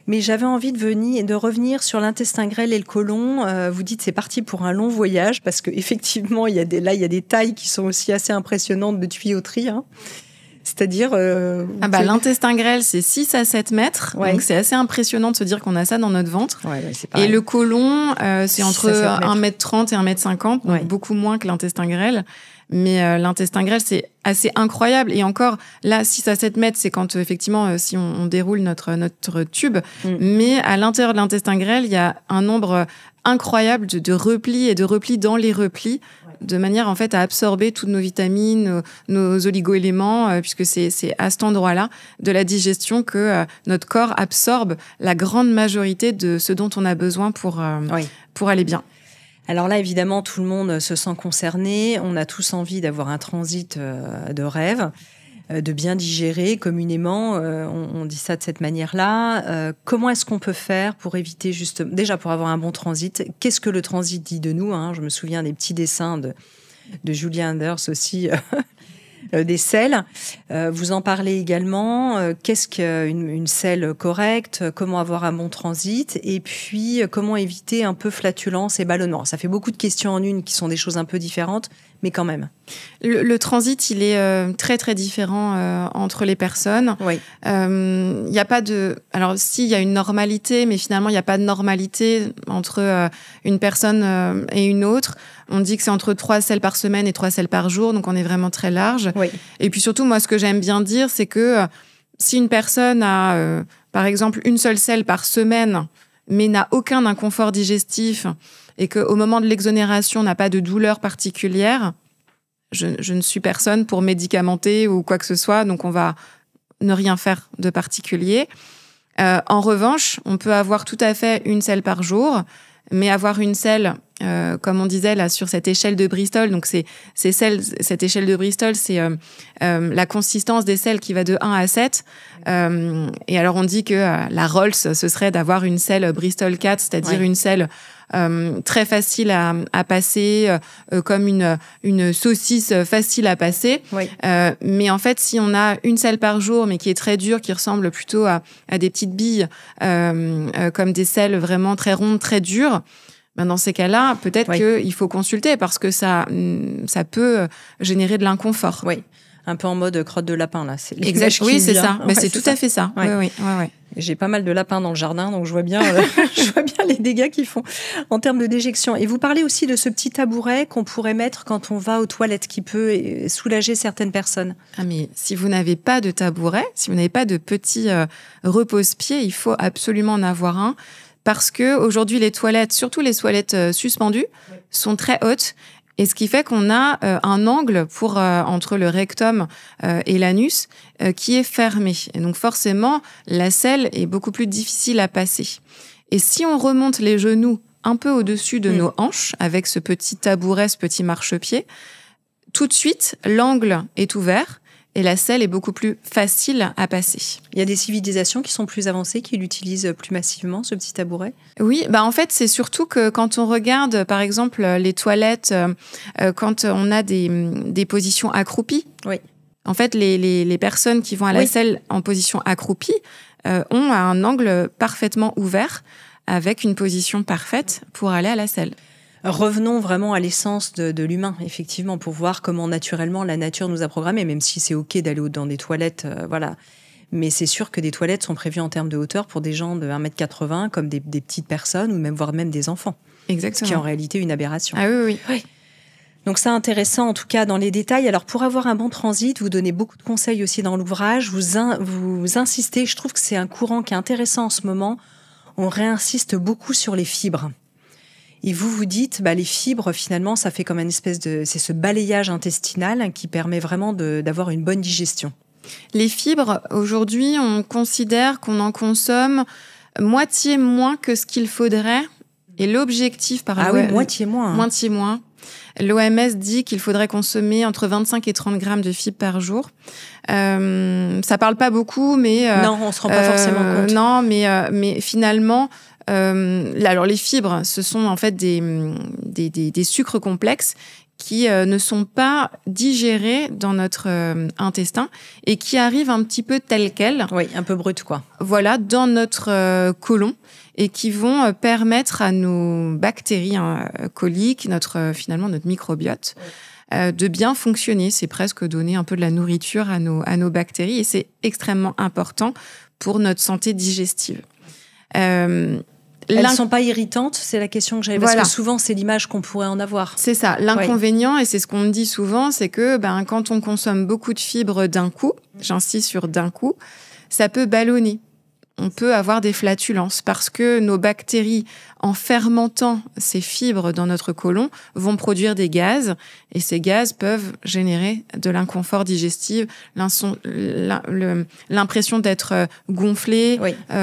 Mais j'avais envie de revenir sur l'intestin grêle et le côlon. Vous dites c'est parti pour un long voyage, parce qu'effectivement, il y a des tailles qui sont aussi assez impressionnantes de tuyauterie. C'est-à-dire... l'intestin grêle, c'est 6 à 7 mètres. Donc, c'est assez impressionnant de se dire qu'on a ça dans notre ventre. C'est pareil. Et le côlon, c'est entre 1m30 et 1m50, donc beaucoup moins que l'intestin grêle. Mais l'intestin grêle, c'est assez incroyable. Et encore, là, 6 à 7 mètres, c'est quand, effectivement, si on déroule notre tube. Mais à l'intérieur de l'intestin grêle, il y a un nombre incroyable de replis et de replis dans les replis, de manière, en fait, à absorber toutes nos vitamines, nos oligo-éléments, puisque c'est à cet endroit-là de la digestion que notre corps absorbe la grande majorité de ce dont on a besoin pour aller bien. Alors là, évidemment, tout le monde se sent concerné. On a tous envie d'avoir un transit de rêve, de bien digérer communément. On dit ça de cette manière-là. Comment est-ce qu'on peut faire pour éviter justement... Déjà, pour avoir un bon transit, qu'est-ce que le transit dit de nous ? Je me souviens des petits dessins de Julia Anders aussi... des selles. Vous en parlez également. Qu'est-ce qu'une selle correcte ? Comment avoir un bon transit ? Et puis, comment éviter un peu flatulence et ballonnement ? Ça fait beaucoup de questions en une qui sont des choses un peu différentes, mais quand même. Le transit, il est très, très différent entre les personnes. Oui. Il n'y a pas de... Alors, si, il y a une normalité, mais finalement, il n'y a pas de normalité entre une personne et une autre. On dit que c'est entre 3 selles par semaine et 3 selles par jour, donc on est vraiment très large. Oui. Et puis surtout, moi, ce que j'aime bien dire, c'est que si une personne a, par exemple, une seule selle par semaine, mais n'a aucun inconfort digestif, et qu'au moment de l'exonération, n'a pas de douleur particulière, je ne suis personne pour médicamenter ou quoi que ce soit, donc on va ne rien faire de particulier. En revanche, on peut avoir tout à fait une selle par jour, mais avoir une selle, comme on disait là sur cette échelle de Bristol, donc cette échelle de Bristol, c'est la consistance des selles qui va de 1 à 7. Et alors on dit que la Rolls, ce serait d'avoir une selle Bristol 4, c'est-à-dire une selle très facile à passer, comme une saucisse facile à passer. Oui. Mais en fait, si on a une selle par jour, mais qui est très dure, qui ressemble plutôt à des petites billes, comme des selles vraiment très rondes, très dures, dans ces cas-là, peut-être qu'il faut consulter parce que ça peut générer de l'inconfort. Oui. Un peu en mode crotte de lapin, là. C'est exact. Oui, c'est ça. Mais c'est tout à fait ça. Ouais. Oui. J'ai pas mal de lapins dans le jardin, donc je vois bien les dégâts qu'ils font en termes de déjection. Et vous parlez aussi de ce petit tabouret qu'on pourrait mettre quand on va aux toilettes, qui peut soulager certaines personnes. Ah, mais si vous n'avez pas de tabouret, si vous n'avez pas de petit repose-pied, il faut absolument en avoir un. Parce que aujourd'hui, les toilettes, surtout les toilettes suspendues, sont très hautes. Et ce qui fait qu'on a un angle entre le rectum et l'anus qui est fermé. Et donc forcément, la selle est beaucoup plus difficile à passer. Et si on remonte les genoux un peu au-dessus de nos hanches, avec ce petit tabouret, ce petit marchepied, tout de suite, l'angle est ouvert. Et la selle est beaucoup plus facile à passer. Il y a des civilisations qui sont plus avancées, qui l'utilisent plus massivement, ce petit tabouret? Oui, en fait, c'est surtout que quand on regarde, par exemple, les toilettes, quand on a des positions accroupies, oui. En fait, les personnes qui vont à la selle en position accroupie ont un angle parfaitement ouvert avec une position parfaite pour aller à la selle. Revenons vraiment à l'essence de l'humain, effectivement, pour voir comment naturellement la nature nous a programmés, même si c'est OK d'aller dans des toilettes, voilà. Mais c'est sûr que des toilettes sont prévues en termes de hauteur pour des gens de 1,80 m, comme des petites personnes, ou voire même des enfants. Exactement. Ce qui est en réalité une aberration. Ah oui. Donc c'est intéressant, en tout cas, dans les détails. Alors, pour avoir un bon transit, vous donnez beaucoup de conseils aussi dans l'ouvrage. Vous insistez, je trouve que c'est un courant qui est intéressant en ce moment. On réinsiste beaucoup sur les fibres. Et vous dites, les fibres, finalement, ça fait comme une espèce c'est ce balayage intestinal qui permet vraiment d'avoir une bonne digestion. Les fibres, aujourd'hui, on considère qu'on en consomme moitié moins que ce qu'il faudrait. Et l'objectif par rapport... Ah oui, moitié moins. Moitié moins. L'OMS dit qu'il faudrait consommer entre 25 et 30 grammes de fibres par jour. Ça parle pas beaucoup, mais... non, on se rend pas forcément compte. Non, mais finalement... alors les fibres, ce sont en fait des sucres complexes qui ne sont pas digérés dans notre intestin et qui arrivent un petit peu tels quels. Oui, un peu brut, quoi. Voilà, dans notre côlon et qui vont permettre à nos bactéries coliques, finalement notre microbiote, de bien fonctionner. C'est presque donner un peu de la nourriture à nos bactéries et c'est extrêmement important pour notre santé digestive. Elles ne sont pas irritantes, c'est la question que j'avais, parce que souvent, c'est l'image qu'on pourrait en avoir. C'est ça. L'inconvénient, et c'est ce qu'on dit souvent, c'est que quand on consomme beaucoup de fibres d'un coup, j'insiste sur d'un coup, ça peut ballonner. On peut avoir des flatulences parce que nos bactéries, en fermentant ces fibres dans notre côlon, vont produire des gaz et ces gaz peuvent générer de l'inconfort digestif, l'impression d'être gonflé,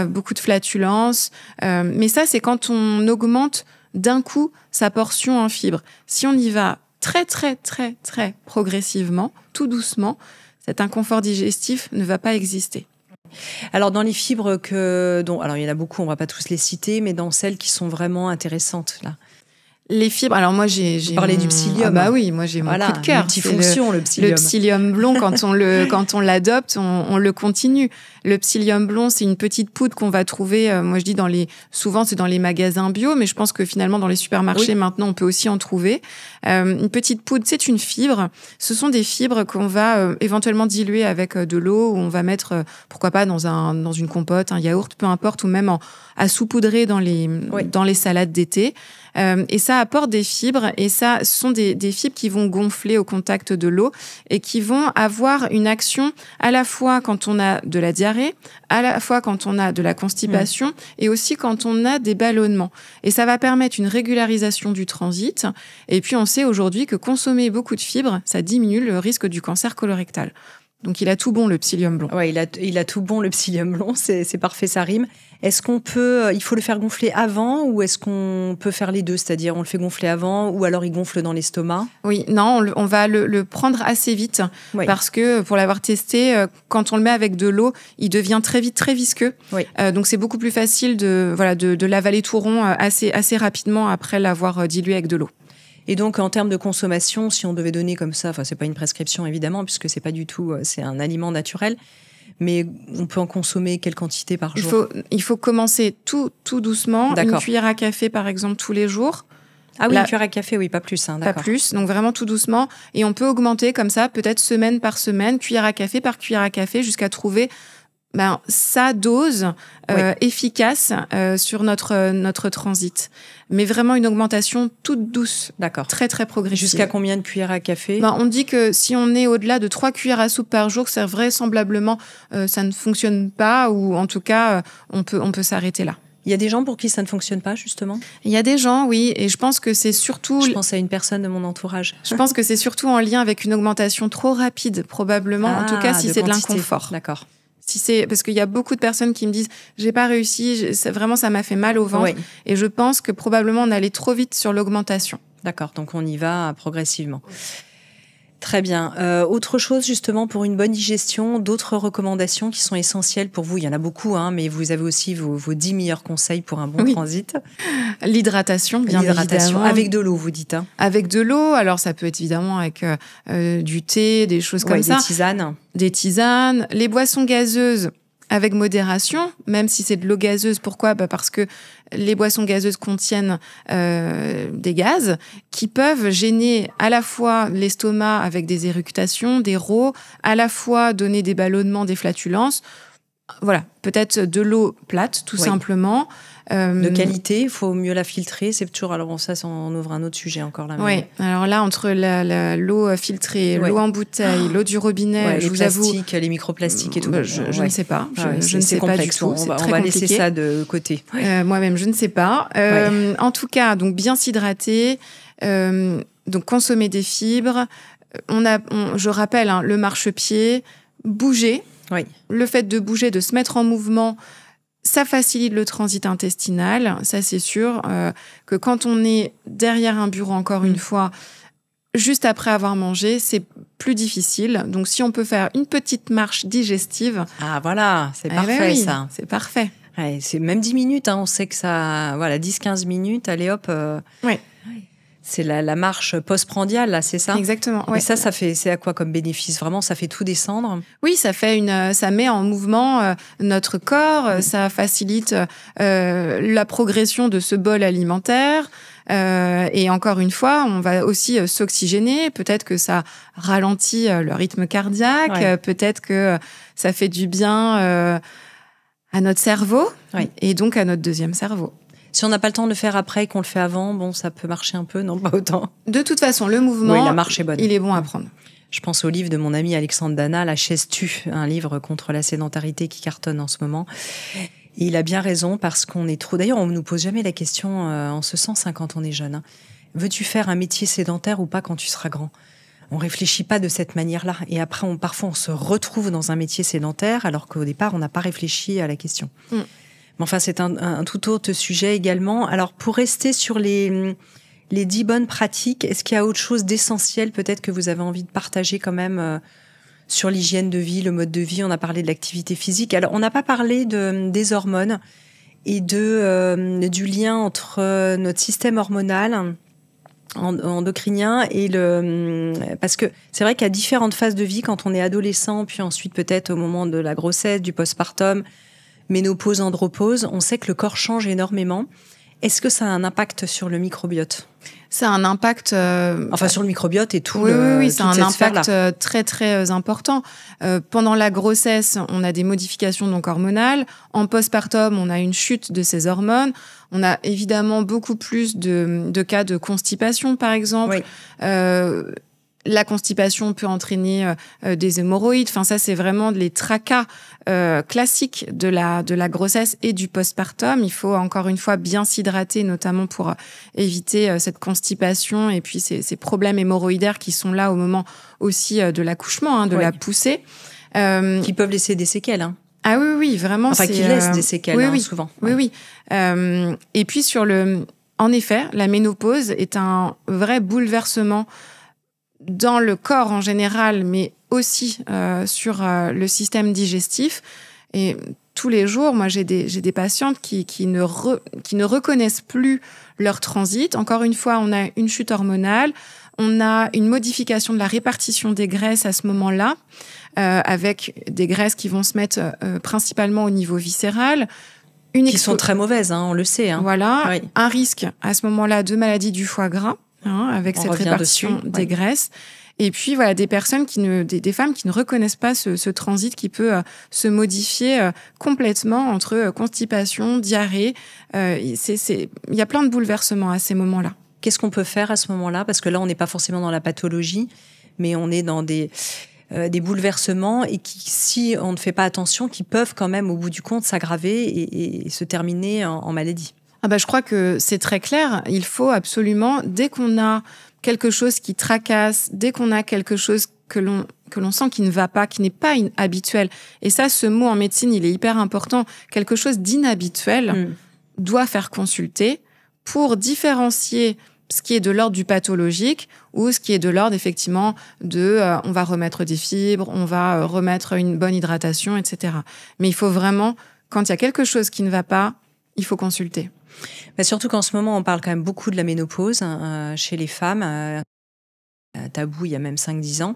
beaucoup de flatulences. Mais ça, c'est quand on augmente d'un coup sa portion en fibres. Si on y va très, très, très, très progressivement, tout doucement, cet inconfort digestif ne va pas exister. Alors, dans les fibres alors il y en a beaucoup, on ne va pas tous les citer, mais dans celles qui sont vraiment intéressantes, là. Les fibres, alors moi j'ai Vous parlez du psyllium. Ah oui, moi j'ai mon coup de cœur. Multifonction, le psyllium. Le psyllium blond, quand on l'adopte, on le continue. Le psyllium blond, c'est une petite poudre qu'on va trouver, moi je dis souvent c'est dans les magasins bio, mais je pense que finalement dans les supermarchés maintenant on peut aussi en trouver. Une petite poudre, c'est une fibre. Ce sont des fibres qu'on va éventuellement diluer avec de l'eau, ou on va mettre, pourquoi pas dans une compote, un yaourt, peu importe, ou même à saupoudrer dans les salades d'été. Et ça apporte des fibres, et ça, ce sont des fibres qui vont gonfler au contact de l'eau et qui vont avoir une action à la fois quand on a de la diarrhée, à la fois quand on a de la constipation et aussi quand on a des ballonnements. Et ça va permettre une régularisation du transit. Et puis, on sait aujourd'hui que consommer beaucoup de fibres, ça diminue le risque du cancer colorectal. Donc, il a tout bon, le psyllium blond. Oui, il a tout bon, le psyllium blond. C'est parfait, ça rime. Est-ce il faut le faire gonfler avant, ou est-ce qu'on peut faire les deux? C'est-à-dire, on le fait gonfler avant, ou alors il gonfle dans l'estomac? Oui, non, on va le prendre assez vite. Parce que, pour l'avoir testé, quand on le met avec de l'eau, il devient très vite très visqueux. Donc, c'est beaucoup plus facile de l'avaler tout rond assez rapidement après l'avoir dilué avec de l'eau. Et donc, en termes de consommation, si on devait donner comme ça, c'est pas une prescription évidemment, puisque c'est pas du tout, c'est un aliment naturel, mais on peut en consommer quelle quantité par jour? Il faut commencer tout doucement. D'accord. Une cuillère à café, par exemple, tous les jours. Ah oui, une cuillère à café, oui, pas plus. D'accord. Pas plus, donc vraiment tout doucement. Et on peut augmenter comme ça, peut-être semaine par semaine, cuillère à café par cuillère à café, jusqu'à trouver sa dose efficace sur notre transit. Mais vraiment une augmentation toute douce. D'accord. Très, très progressive. Jusqu'à combien de cuillères à café ? On dit que si on est au-delà de 3 cuillères à soupe par jour, c'est vraisemblablement, ça ne fonctionne pas, ou en tout cas, on peut s'arrêter là. Il y a des gens pour qui ça ne fonctionne pas, justement ? Il y a des gens, oui, et je pense que c'est surtout... Je pense à une personne de mon entourage. Je pense que c'est surtout en lien avec une augmentation trop rapide, probablement, en tout cas si c'est de l'inconfort. D'accord. Si c'est parce qu'il y a beaucoup de personnes qui me disent j'ai pas réussi, vraiment ça m'a fait mal au ventre, et je pense que probablement on allait trop vite sur l'augmentation. D'accord, donc on y va progressivement. Très bien. Autre chose justement pour une bonne digestion, d'autres recommandations qui sont essentielles pour vous. Il y en a beaucoup, mais vous avez aussi vos 10 meilleurs conseils pour un bon transit. L'hydratation, bien évidemment. Avec de l'eau, vous dites. Avec de l'eau, alors ça peut être évidemment avec du thé, des choses comme ça. Des tisanes. Les boissons gazeuses, avec modération, même si c'est de l'eau gazeuse. Pourquoi ? Parce que les boissons gazeuses contiennent des gaz qui peuvent gêner à la fois l'estomac avec des éructations, des rots, à la fois donner des ballonnements, des flatulences. Voilà, peut-être de l'eau plate, tout simplement. De qualité, il faut mieux la filtrer. C'est toujours, alors ça, on ouvre un autre sujet encore là. Oui, alors là, entre l'eau filtrée, l'eau en bouteille, l'eau du robinet, je vous avoue... les microplastiques et tout. Je ne sais pas. Je ne sais pas du tout. On va laisser ça de côté. Moi-même, je ne sais pas. En tout cas, donc bien s'hydrater, donc consommer des fibres. Je rappelle, le marchepied, bouger. Oui. Le fait de bouger, de se mettre en mouvement, ça facilite le transit intestinal. Ça, c'est sûr que quand on est derrière un bureau, encore une fois, juste après avoir mangé, c'est plus difficile. Donc, si on peut faire une petite marche digestive... Ah, voilà, c'est parfait, ça. C'est parfait. Ouais, c'est même 10 minutes, on sait que ça... Voilà, 10-15 minutes, allez hop... Oui. C'est la marche postprandiale, là, c'est ça ? Exactement. Et ça c'est à quoi comme bénéfice ? Vraiment, ça fait tout descendre ? Oui, ça met en mouvement notre corps, ça facilite la progression de ce bol alimentaire. Et encore une fois, on va aussi s'oxygéner. Peut-être que ça ralentit le rythme cardiaque. Peut-être que ça fait du bien à notre cerveau et donc à notre deuxième cerveau. Si on n'a pas le temps de le faire après et qu'on le fait avant, ça peut marcher un peu, non, pas autant. De toute façon, le mouvement, la marche est bonne. Il est bon à prendre. Je pense au livre de mon ami Alexandre Dana, La chaise tue, un livre contre la sédentarité qui cartonne en ce moment. Et il a bien raison parce qu'on est trop... D'ailleurs, on ne nous pose jamais la question en ce sens quand on est jeune. Veux-tu faire un métier sédentaire ou pas quand tu seras grand ? On réfléchit pas de cette manière-là. Et après, parfois, on se retrouve dans un métier sédentaire alors qu'au départ, on n'a pas réfléchi à la question. Mais enfin, c'est un tout autre sujet également. Alors, pour rester sur les 10 bonnes pratiques, est-ce qu'il y a autre chose d'essentiel peut-être que vous avez envie de partager quand même sur l'hygiène de vie, le mode de vie ? On a parlé de l'activité physique. Alors, on n'a pas parlé des hormones et du lien entre notre système hormonal endocrinien et parce que c'est vrai qu'à différentes phases de vie, quand on est adolescent, puis ensuite peut-être au moment de la grossesse, du postpartum, ménopause, andropause, on sait que le corps change énormément. Est-ce que ça a un impact sur le microbiote ? Ça a un impact... sur le microbiote et tout. Oui, ça a un impact très, très important. Pendant la grossesse, on a des modifications donc hormonales. En postpartum, on a une chute de ces hormones. On a évidemment beaucoup plus de cas de constipation, par exemple. La constipation peut entraîner des hémorroïdes. Enfin, ça, c'est vraiment les tracas classiques de la grossesse et du postpartum. Il faut encore une fois bien s'hydrater, notamment pour éviter cette constipation et puis ces problèmes hémorroïdaires qui sont là au moment aussi de l'accouchement, de la poussée. Qui peuvent laisser des séquelles. Ah oui, vraiment. Enfin, qui laissent des séquelles, souvent. Oui. Et puis en effet, la ménopause est un vrai bouleversement dans le corps en général, mais aussi sur le système digestif. Et tous les jours, moi, j'ai des patientes qui ne reconnaissent plus leur transit. Encore une fois, on a une chute hormonale, on a une modification de la répartition des graisses à ce moment-là, avec des graisses qui vont se mettre principalement au niveau viscéral, qui sont très mauvaises, on le sait. Voilà, oui. Un risque à ce moment-là de maladie du foie gras, avec cette répartition des graisses. Et puis voilà, des personnes des femmes qui ne reconnaissent pas ce transit qui peut se modifier complètement entre constipation, diarrhée. Il y a plein de bouleversements à ces moments-là. Qu'est-ce qu'on peut faire à ce moment-là? Parce que là, on n'est pas forcément dans la pathologie, mais on est dans des bouleversements et qui, si on ne fait pas attention, qui peuvent quand même, au bout du compte, s'aggraver et se terminer en maladie. Je crois que c'est très clair. Il faut absolument, dès qu'on a quelque chose qui tracasse, dès qu'on a quelque chose que l'on sent qui ne va pas, qui n'est pas habituel. Et ça, ce mot en médecine, il est hyper important. Quelque chose d'inhabituel doit faire consulter pour différencier ce qui est de l'ordre du pathologique ou ce qui est de l'ordre, effectivement, on va remettre des fibres, on va remettre une bonne hydratation, etc. Mais il faut vraiment, quand il y a quelque chose qui ne va pas, il faut consulter. Surtout qu'en ce moment, on parle quand même beaucoup de la ménopause chez les femmes. Tabou, il y a même 5-10 ans.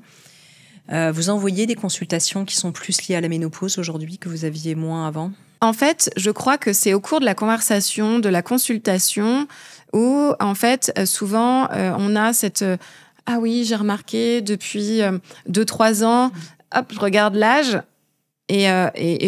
Vous envoyez des consultations qui sont plus liées à la ménopause aujourd'hui que vous aviez moins avant? En fait, je crois que c'est au cours de la conversation, de la consultation, où, en fait, souvent, on a cette... ah oui, j'ai remarqué depuis 2-3 ans, hop, je regarde l'âge et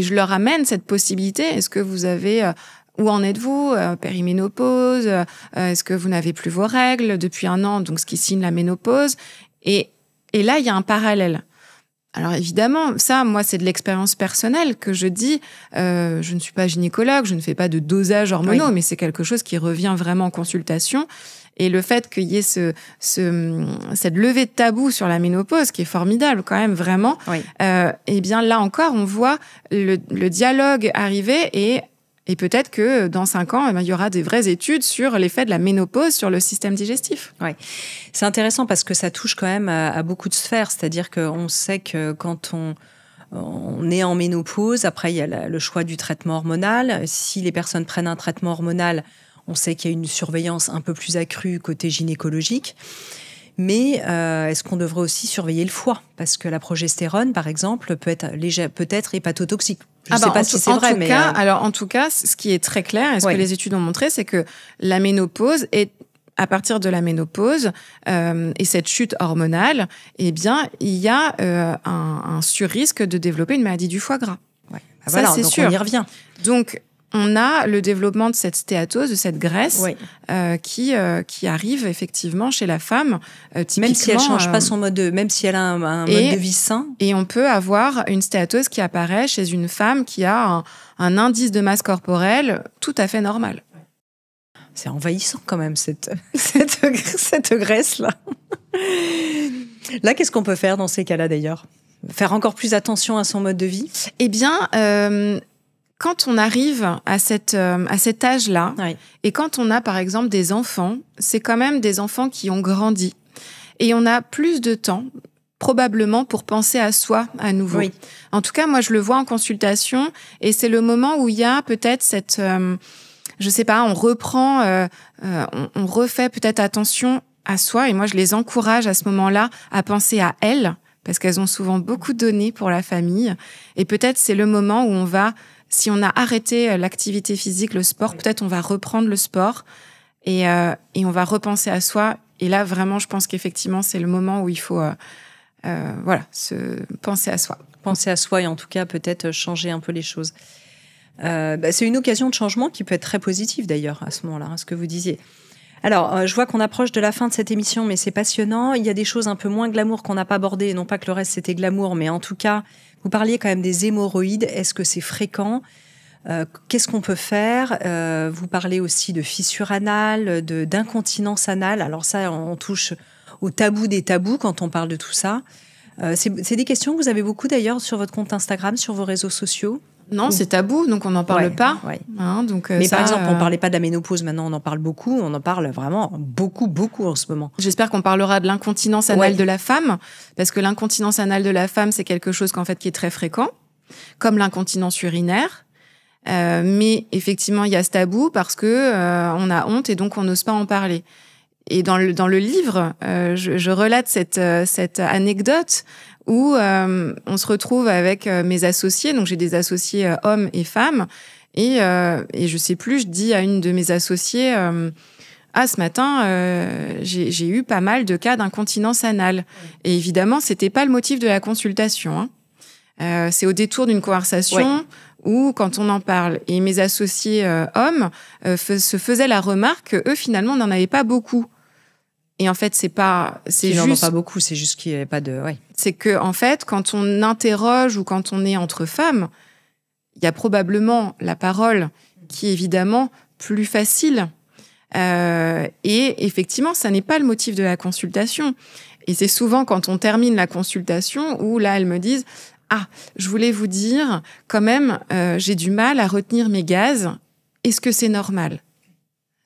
je leur amène cette possibilité. Est-ce que vous avez... où en êtes-vous? Périménopause? Est-ce que vous n'avez plus vos règles depuis 1 an? Donc, ce qui signe la ménopause. Et là, il y a un parallèle. Alors évidemment, ça, moi, c'est de l'expérience personnelle que je dis. Je ne suis pas gynécologue, je ne fais pas de dosage hormonaux, mais c'est quelque chose qui revient vraiment en consultation. Et le fait qu'il y ait cette levée de tabou sur la ménopause, qui est formidable quand même, vraiment, eh bien là encore, on voit le dialogue arriver et peut-être que dans 5 ans, il y aura des vraies études sur l'effet de la ménopause sur le système digestif. Oui, c'est intéressant parce que ça touche quand même à beaucoup de sphères. C'est-à-dire qu'on sait que quand on est en ménopause, après il y a le choix du traitement hormonal. Si les personnes prennent un traitement hormonal, on sait qu'il y a une surveillance un peu plus accrue côté gynécologique. Mais est-ce qu'on devrait aussi surveiller le foie? Parce que la progestérone, par exemple, peut être hépatotoxique. Je ne sais pas si c'est vrai, mais... Alors, en tout cas, ce qui est très clair, et ce que les études ont montré, c'est que la ménopause à partir de la ménopause et cette chute hormonale, eh bien, il y a un surrisque de développer une maladie du foie gras. Ça, c'est sûr. On y revient. Donc, on a le développement de cette stéatose, de cette graisse qui arrive effectivement chez la femme. Même si elle ne change pas son mode même si elle a un mode de vie sain. Et on peut avoir une stéatose qui apparaît chez une femme qui a un indice de masse corporelle tout à fait normal. C'est envahissant quand même, cette graisse-là. Là, qu'est-ce qu'on peut faire dans ces cas-là d'ailleurs? Faire encore plus attention à son mode de vie? Eh bien... quand on arrive à cet âge-là, et quand on a par exemple des enfants, c'est quand même des enfants qui ont grandi. Et on a plus de temps, probablement, pour penser à soi à nouveau. Oui. En tout cas, moi, je le vois en consultation, et c'est le moment où il y a peut-être cette... je sais pas, on reprend, on refait peut-être attention à soi, et moi, je les encourage à ce moment-là à penser à elles, parce qu'elles ont souvent beaucoup donné pour la famille. Et peut-être c'est le moment où on va... Si on a arrêté l'activité physique, le sport, peut-être on va reprendre le sport et on va repenser à soi. Et là, vraiment, je pense qu'effectivement, c'est le moment où il faut se penser à soi. Penser à soi et en tout cas, peut-être changer un peu les choses. C'est une occasion de changement qui peut être très positive d'ailleurs à ce moment-là, ce que vous disiez. Alors, je vois qu'on approche de la fin de cette émission, mais c'est passionnant. Il y a des choses un peu moins glamour qu'on n'a pas abordées. Non pas que le reste, c'était glamour, mais en tout cas, vous parliez quand même des hémorroïdes. Est-ce que c'est fréquent? Qu'est-ce qu'on peut faire? Vous parlez aussi de fissure anale, d'incontinence anale. Alors ça, on touche au tabou des tabous quand on parle de tout ça. C'est des questions que vous avez beaucoup d'ailleurs sur votre compte Instagram, sur vos réseaux sociaux. Non, c'est tabou, donc on n'en parle pas. Ouais. Donc, mais par exemple, on ne parlait pas de la ménopause, maintenant on en parle beaucoup. On en parle vraiment beaucoup en ce moment. J'espère qu'on parlera de l'incontinence anale de la femme, parce que l'incontinence anale de la femme, c'est quelque chose qui est très fréquent, comme l'incontinence urinaire. Mais effectivement, il y a ce tabou parce que on a honte et donc on n'ose pas en parler. Et dans le livre, je relate cette anecdote où on se retrouve avec mes associés, donc j'ai des associés hommes et femmes, Et je sais plus, je dis à une de mes associées, ce matin, j'ai eu pas mal de cas d'incontinence anale. Et évidemment, c'était pas le motif de la consultation. C'est au détour d'une conversation où, quand on en parle, et mes associés hommes se faisaient la remarque qu'eux, finalement, n'en avaient pas beaucoup. Et en fait, ils n'en ont pas beaucoup, c'est juste qu'il n'y avait pas de... Ouais. C'est que, en fait, quand on interroge ou quand on est entre femmes, il y a probablement la parole qui est évidemment plus facile. Et effectivement, ça n'est pas le motif de la consultation. Et c'est souvent quand on termine la consultation où là, elles me disent « je voulais vous dire, quand même, j'ai du mal à retenir mes gaz. Est-ce que c'est normal ?»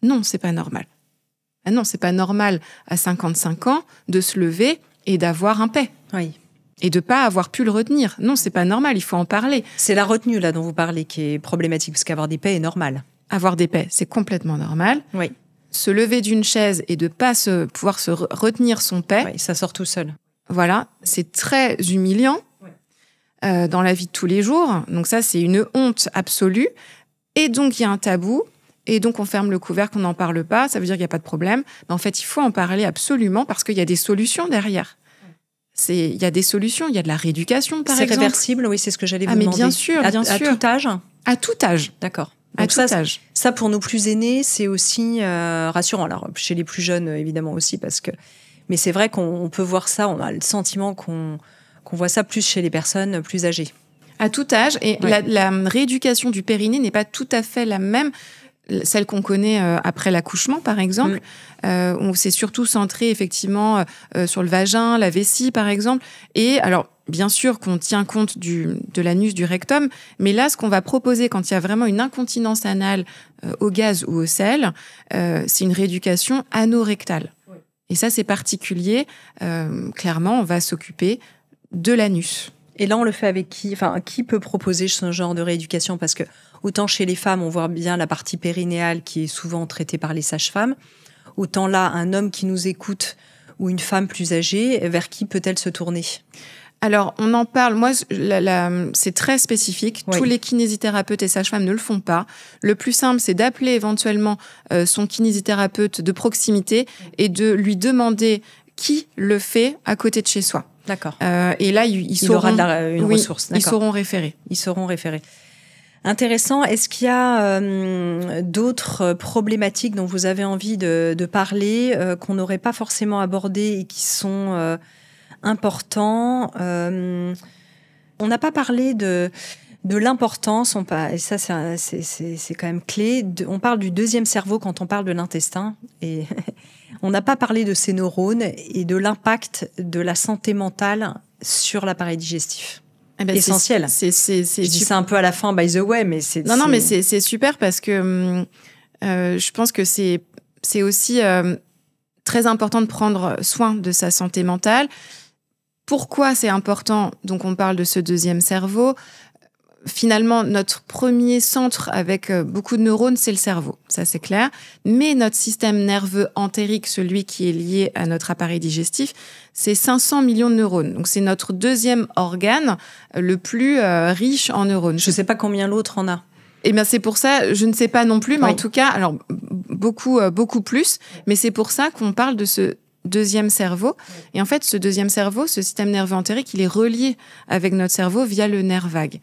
Non, c'est pas normal. Ah non, c'est pas normal à 55 ans de se lever et d'avoir un paix. Oui. Et de pas avoir pu le retenir. Non, c'est pas normal, il faut en parler. C'est la retenue là dont vous parlez qui est problématique, parce qu'avoir des paix est normal. Avoir des paix, c'est complètement normal. Oui. Se lever d'une chaise et de pas pouvoir se retenir son paix. Oui, ça sort tout seul. Voilà, c'est très humiliant dans la vie de tous les jours. Donc ça, c'est une honte absolue. Et donc, il y a un tabou. Et donc, on ferme le couvercle, on n'en parle pas. Ça veut dire qu'il n'y a pas de problème. Mais en fait, il faut en parler absolument parce qu'il y a des solutions derrière. Il y a des solutions. Il y a de la rééducation, par exemple. C'est réversible, oui, c'est ce que j'allais vous demander. Mais bien sûr, bien sûr. À tout âge ? À tout âge. D'accord. Donc à tout âge. Ça, pour nos plus aînés, c'est aussi rassurant. Alors, chez les plus jeunes, évidemment aussi, parce que... Mais c'est vrai qu'on peut voir ça, on a le sentiment qu'on voit ça plus chez les personnes plus âgées. À tout âge. Et la rééducation du périnée n'est pas tout à fait la même... Celle qu'on connaît après l'accouchement, par exemple, où c'est surtout centré effectivement sur le vagin, la vessie, par exemple. Et alors, bien sûr qu'on tient compte de l'anus, du rectum, mais là, ce qu'on va proposer quand il y a vraiment une incontinence anale au gaz ou au sel, c'est une rééducation anorectale. Oui. Et ça, c'est particulier. Clairement, on va s'occuper de l'anus. Et là, on le fait avec qui ? Enfin, qui peut proposer ce genre de rééducation ? Parce que autant chez les femmes, on voit bien la partie périnéale qui est souvent traitée par les sages-femmes. Autant là, un homme qui nous écoute ou une femme plus âgée, vers qui peut-elle se tourner ? Alors, on en parle. Moi, c'est très spécifique. Oui. Tous les kinésithérapeutes et sages-femmes ne le font pas. Le plus simple, c'est d'appeler éventuellement son kinésithérapeute de proximité et de lui demander qui le fait à côté de chez soi. D'accord. Et là, ils sauront, aura une ressource. D'accord. Ils sauront référer. Ils sauront référer. Intéressant. Est-ce qu'il y a d'autres problématiques dont vous avez envie de parler, qu'on n'aurait pas forcément abordées et qui sont importants ? On n'a pas parlé de l'importance, et ça c'est quand même clé. On parle du deuxième cerveau quand on parle de l'intestin, et on n'a pas parlé de ces neurones et de l'impact de la santé mentale sur l'appareil digestif. Essentiel. Je dis ça un peu à la fin, by the way, mais c'est... Non, mais c'est super parce que je pense que c'est aussi très important de prendre soin de sa santé mentale. Pourquoi c'est important ? Donc, on parle de ce deuxième cerveau. Finalement, notre premier centre avec beaucoup de neurones, c'est le cerveau. Ça, c'est clair. Mais notre système nerveux entérique, celui qui est lié à notre appareil digestif, c'est 500 millions de neurones. Donc, c'est notre deuxième organe le plus riche en neurones. Je ne sais pas combien l'autre en a. Eh bien, c'est pour ça, je ne sais pas non plus, mais en tout cas, alors, beaucoup plus. Mais c'est pour ça qu'on parle de ce deuxième cerveau. Et en fait, ce deuxième cerveau, ce système nerveux entérique, il est relié avec notre cerveau via le nerf vague.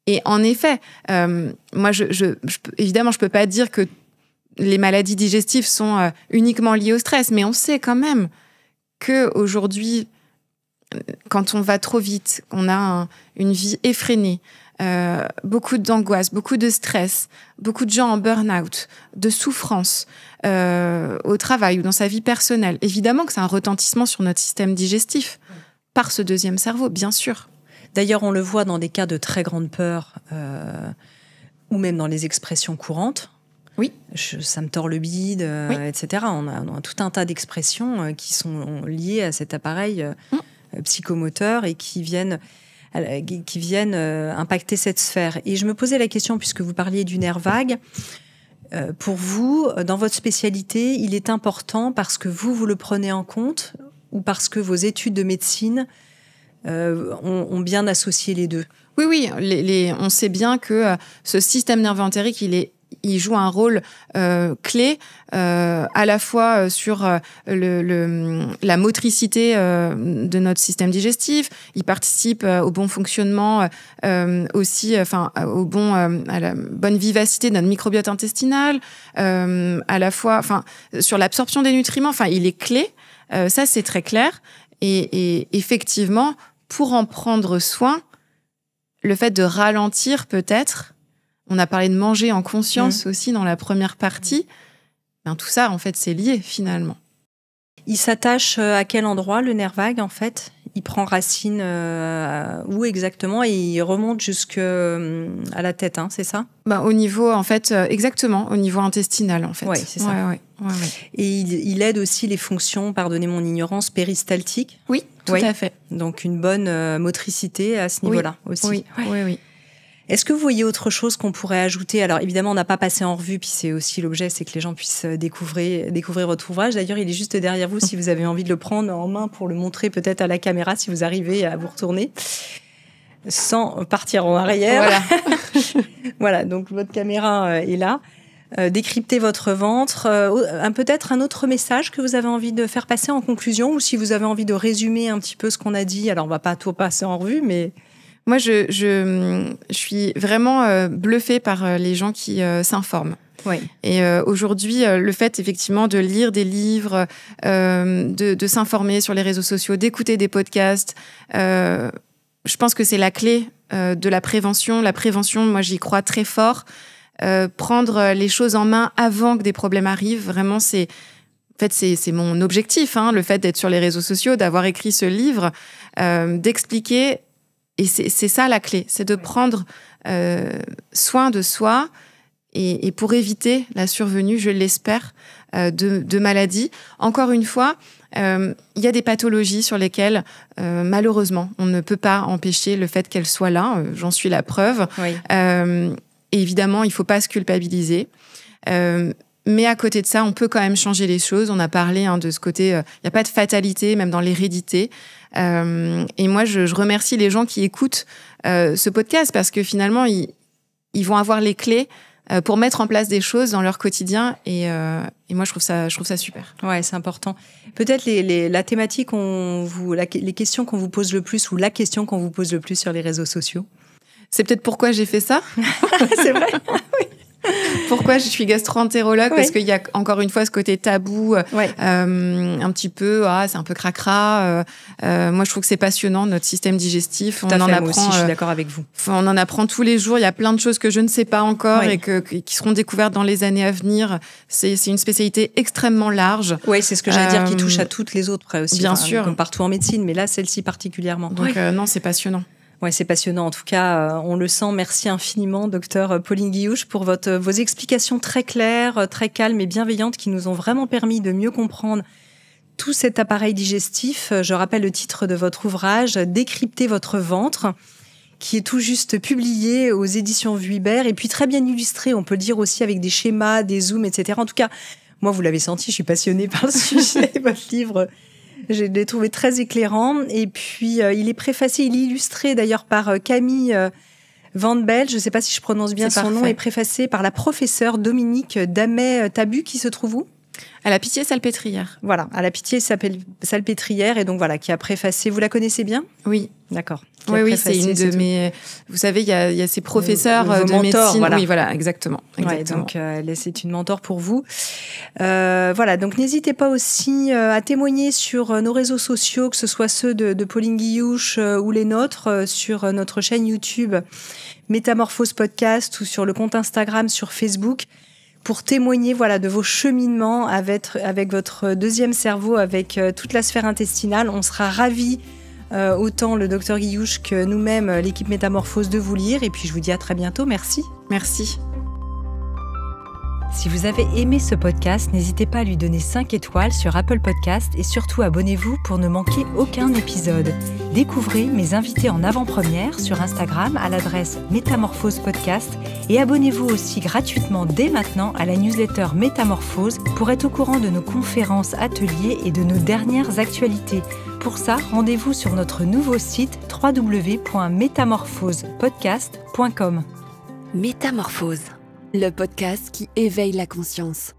Et en effet, moi, évidemment, je peux pas dire que les maladies digestives sont uniquement liées au stress, mais on sait quand même que aujourd'hui, quand on va trop vite, qu'on a une vie effrénée, beaucoup d'angoisse, beaucoup de stress, beaucoup de gens en burn-out, de souffrance au travail ou dans sa vie personnelle. Évidemment que c'est un retentissement sur notre système digestif par ce deuxième cerveau, bien sûr. D'ailleurs, on le voit dans des cas de très grande peur ou même dans les expressions courantes. Oui. Ça me tord le bide, etc. On a tout un tas d'expressions qui sont liées à cet appareil psychomoteur et qui viennent impacter cette sphère. Et je me posais la question, puisque vous parliez du nerf vague, pour vous, dans votre spécialité, il est important parce que vous le prenez en compte ou parce que vos études de médecine ont bien associé les deux ? Oui, on sait bien que ce système nerveux entérique, il joue un rôle clé à la fois sur la motricité de notre système digestif. Il participe au bon fonctionnement aussi, à la bonne vivacité de notre microbiote intestinal, à la fois, sur l'absorption des nutriments. Il est clé. Ça, c'est très clair. Et effectivement, pour en prendre soin, le fait de ralentir peut-être. On a parlé de manger en conscience aussi dans la première partie. Tout ça, en fait, c'est lié finalement. Il s'attache à quel endroit, le nerf vague, en fait ? Il prend racine où exactement ? Et il remonte jusqu'à la tête, c'est ça ? Au niveau, en fait, exactement, au niveau intestinal, en fait. Oui, c'est ça. Ouais. Et il aide aussi les fonctions, pardonnez mon ignorance, péristaltiques ? Oui, tout à fait. Donc une bonne motricité à ce niveau-là aussi. Oui. Est-ce que vous voyez autre chose qu'on pourrait ajouter ? Alors évidemment, on n'a pas passé en revue, puis c'est aussi l'objet, c'est que les gens puissent découvrir votre ouvrage. D'ailleurs, il est juste derrière vous si vous avez envie de le prendre en main pour le montrer peut-être à la caméra, si vous arrivez à vous retourner, sans partir en arrière. Voilà. Voilà, donc votre caméra est là. Décryptez votre ventre. Peut-être un autre message que vous avez envie de faire passer en conclusion, ou si vous avez envie de résumer un petit peu ce qu'on a dit. Alors, on va pas tout passer en revue, mais... Moi, je suis vraiment bluffée par les gens qui s'informent. Oui. Et aujourd'hui, le fait effectivement de lire des livres, de s'informer sur les réseaux sociaux, d'écouter des podcasts, je pense que c'est la clé de la prévention. La prévention, moi, j'y crois très fort. Prendre les choses en main avant que des problèmes arrivent, vraiment, c'est mon objectif, le fait d'être sur les réseaux sociaux, d'avoir écrit ce livre, d'expliquer. Et c'est ça la clé, c'est de prendre soin de soi et pour éviter la survenue, je l'espère, de maladies. Encore une fois, il y a des pathologies sur lesquelles, malheureusement, on ne peut pas empêcher le fait qu'elles soient là. J'en suis la preuve. Oui. Et évidemment, il ne faut pas se culpabiliser. Mais à côté de ça, on peut quand même changer les choses. On a parlé de ce côté, il n'y a pas de fatalité, même dans l'hérédité. Et moi, je remercie les gens qui écoutent ce podcast parce que finalement, ils vont avoir les clés pour mettre en place des choses dans leur quotidien. Et moi, je trouve ça super. Ouais, c'est important. Peut-être la thématique, les questions qu'on vous pose le plus ou la question qu'on vous pose le plus sur les réseaux sociaux. C'est peut-être pourquoi j'ai fait ça. C'est vrai. Oui. Pourquoi je suis gastro-entérologue ? Oui. Parce qu'il y a encore une fois ce côté tabou, un petit peu, c'est un peu cracra. Moi, je trouve que c'est passionnant, notre système digestif. Tout à fait, moi aussi, je suis d'accord avec vous. On en apprend tous les jours. Il y a plein de choses que je ne sais pas encore et qui seront découvertes dans les années à venir. C'est une spécialité extrêmement large. Oui, c'est ce que j'allais dire, qui touche à toutes les autres aussi. Bien sûr. Comme partout en médecine, mais là, celle-ci particulièrement. Donc, non, c'est passionnant. Ouais, c'est passionnant. En tout cas, on le sent. Merci infiniment, docteur Pauline Guillouche, pour vos explications très claires, très calmes et bienveillantes qui nous ont vraiment permis de mieux comprendre tout cet appareil digestif. Je rappelle le titre de votre ouvrage, Décrypter votre ventre, qui est tout juste publié aux éditions Vuibert et puis très bien illustré, on peut le dire aussi avec des schémas, des zooms, etc. En tout cas, moi, vous l'avez senti, je suis passionnée par le sujet. Votre livre, je l'ai trouvé très éclairant. Et puis, il est préfacé, il est illustré d'ailleurs par Camille Van Belle, je ne sais pas si je prononce bien son nom, est préfacé par la professeure Dominique Damet-Tabu, qui se trouve où ? À la Pitié-Salpêtrière. Voilà, à la Pitié-Salpêtrière, et donc voilà, qui a préfacé. Vous la connaissez bien ? Oui. D'accord. Oui, c'est une de mes... Vous savez, il y a ces professeurs de médecine. Voilà. Oui, voilà, exactement. Ouais, donc, c'est une mentor pour vous. Voilà, donc n'hésitez pas aussi à témoigner sur nos réseaux sociaux, que ce soit ceux de Pauline Guillouche ou les nôtres, sur notre chaîne YouTube Métamorphose Podcast ou sur le compte Instagram, sur Facebook, pour témoigner de vos cheminements avec votre deuxième cerveau, avec toute la sphère intestinale. On sera ravis, autant le docteur Guillouche que nous-mêmes, l'équipe Métamorphose, de vous lire. Et puis je vous dis à très bientôt. Merci. Merci. Si vous avez aimé ce podcast, n'hésitez pas à lui donner 5 étoiles sur Apple Podcast et surtout abonnez-vous pour ne manquer aucun épisode. Découvrez mes invités en avant-première sur Instagram à l'adresse Métamorphose Podcast et abonnez-vous aussi gratuitement dès maintenant à la newsletter Métamorphose pour être au courant de nos conférences, ateliers et de nos dernières actualités. Pour ça, rendez-vous sur notre nouveau site www.métamorphosepodcast.com. Métamorphose, le podcast qui éveille la conscience.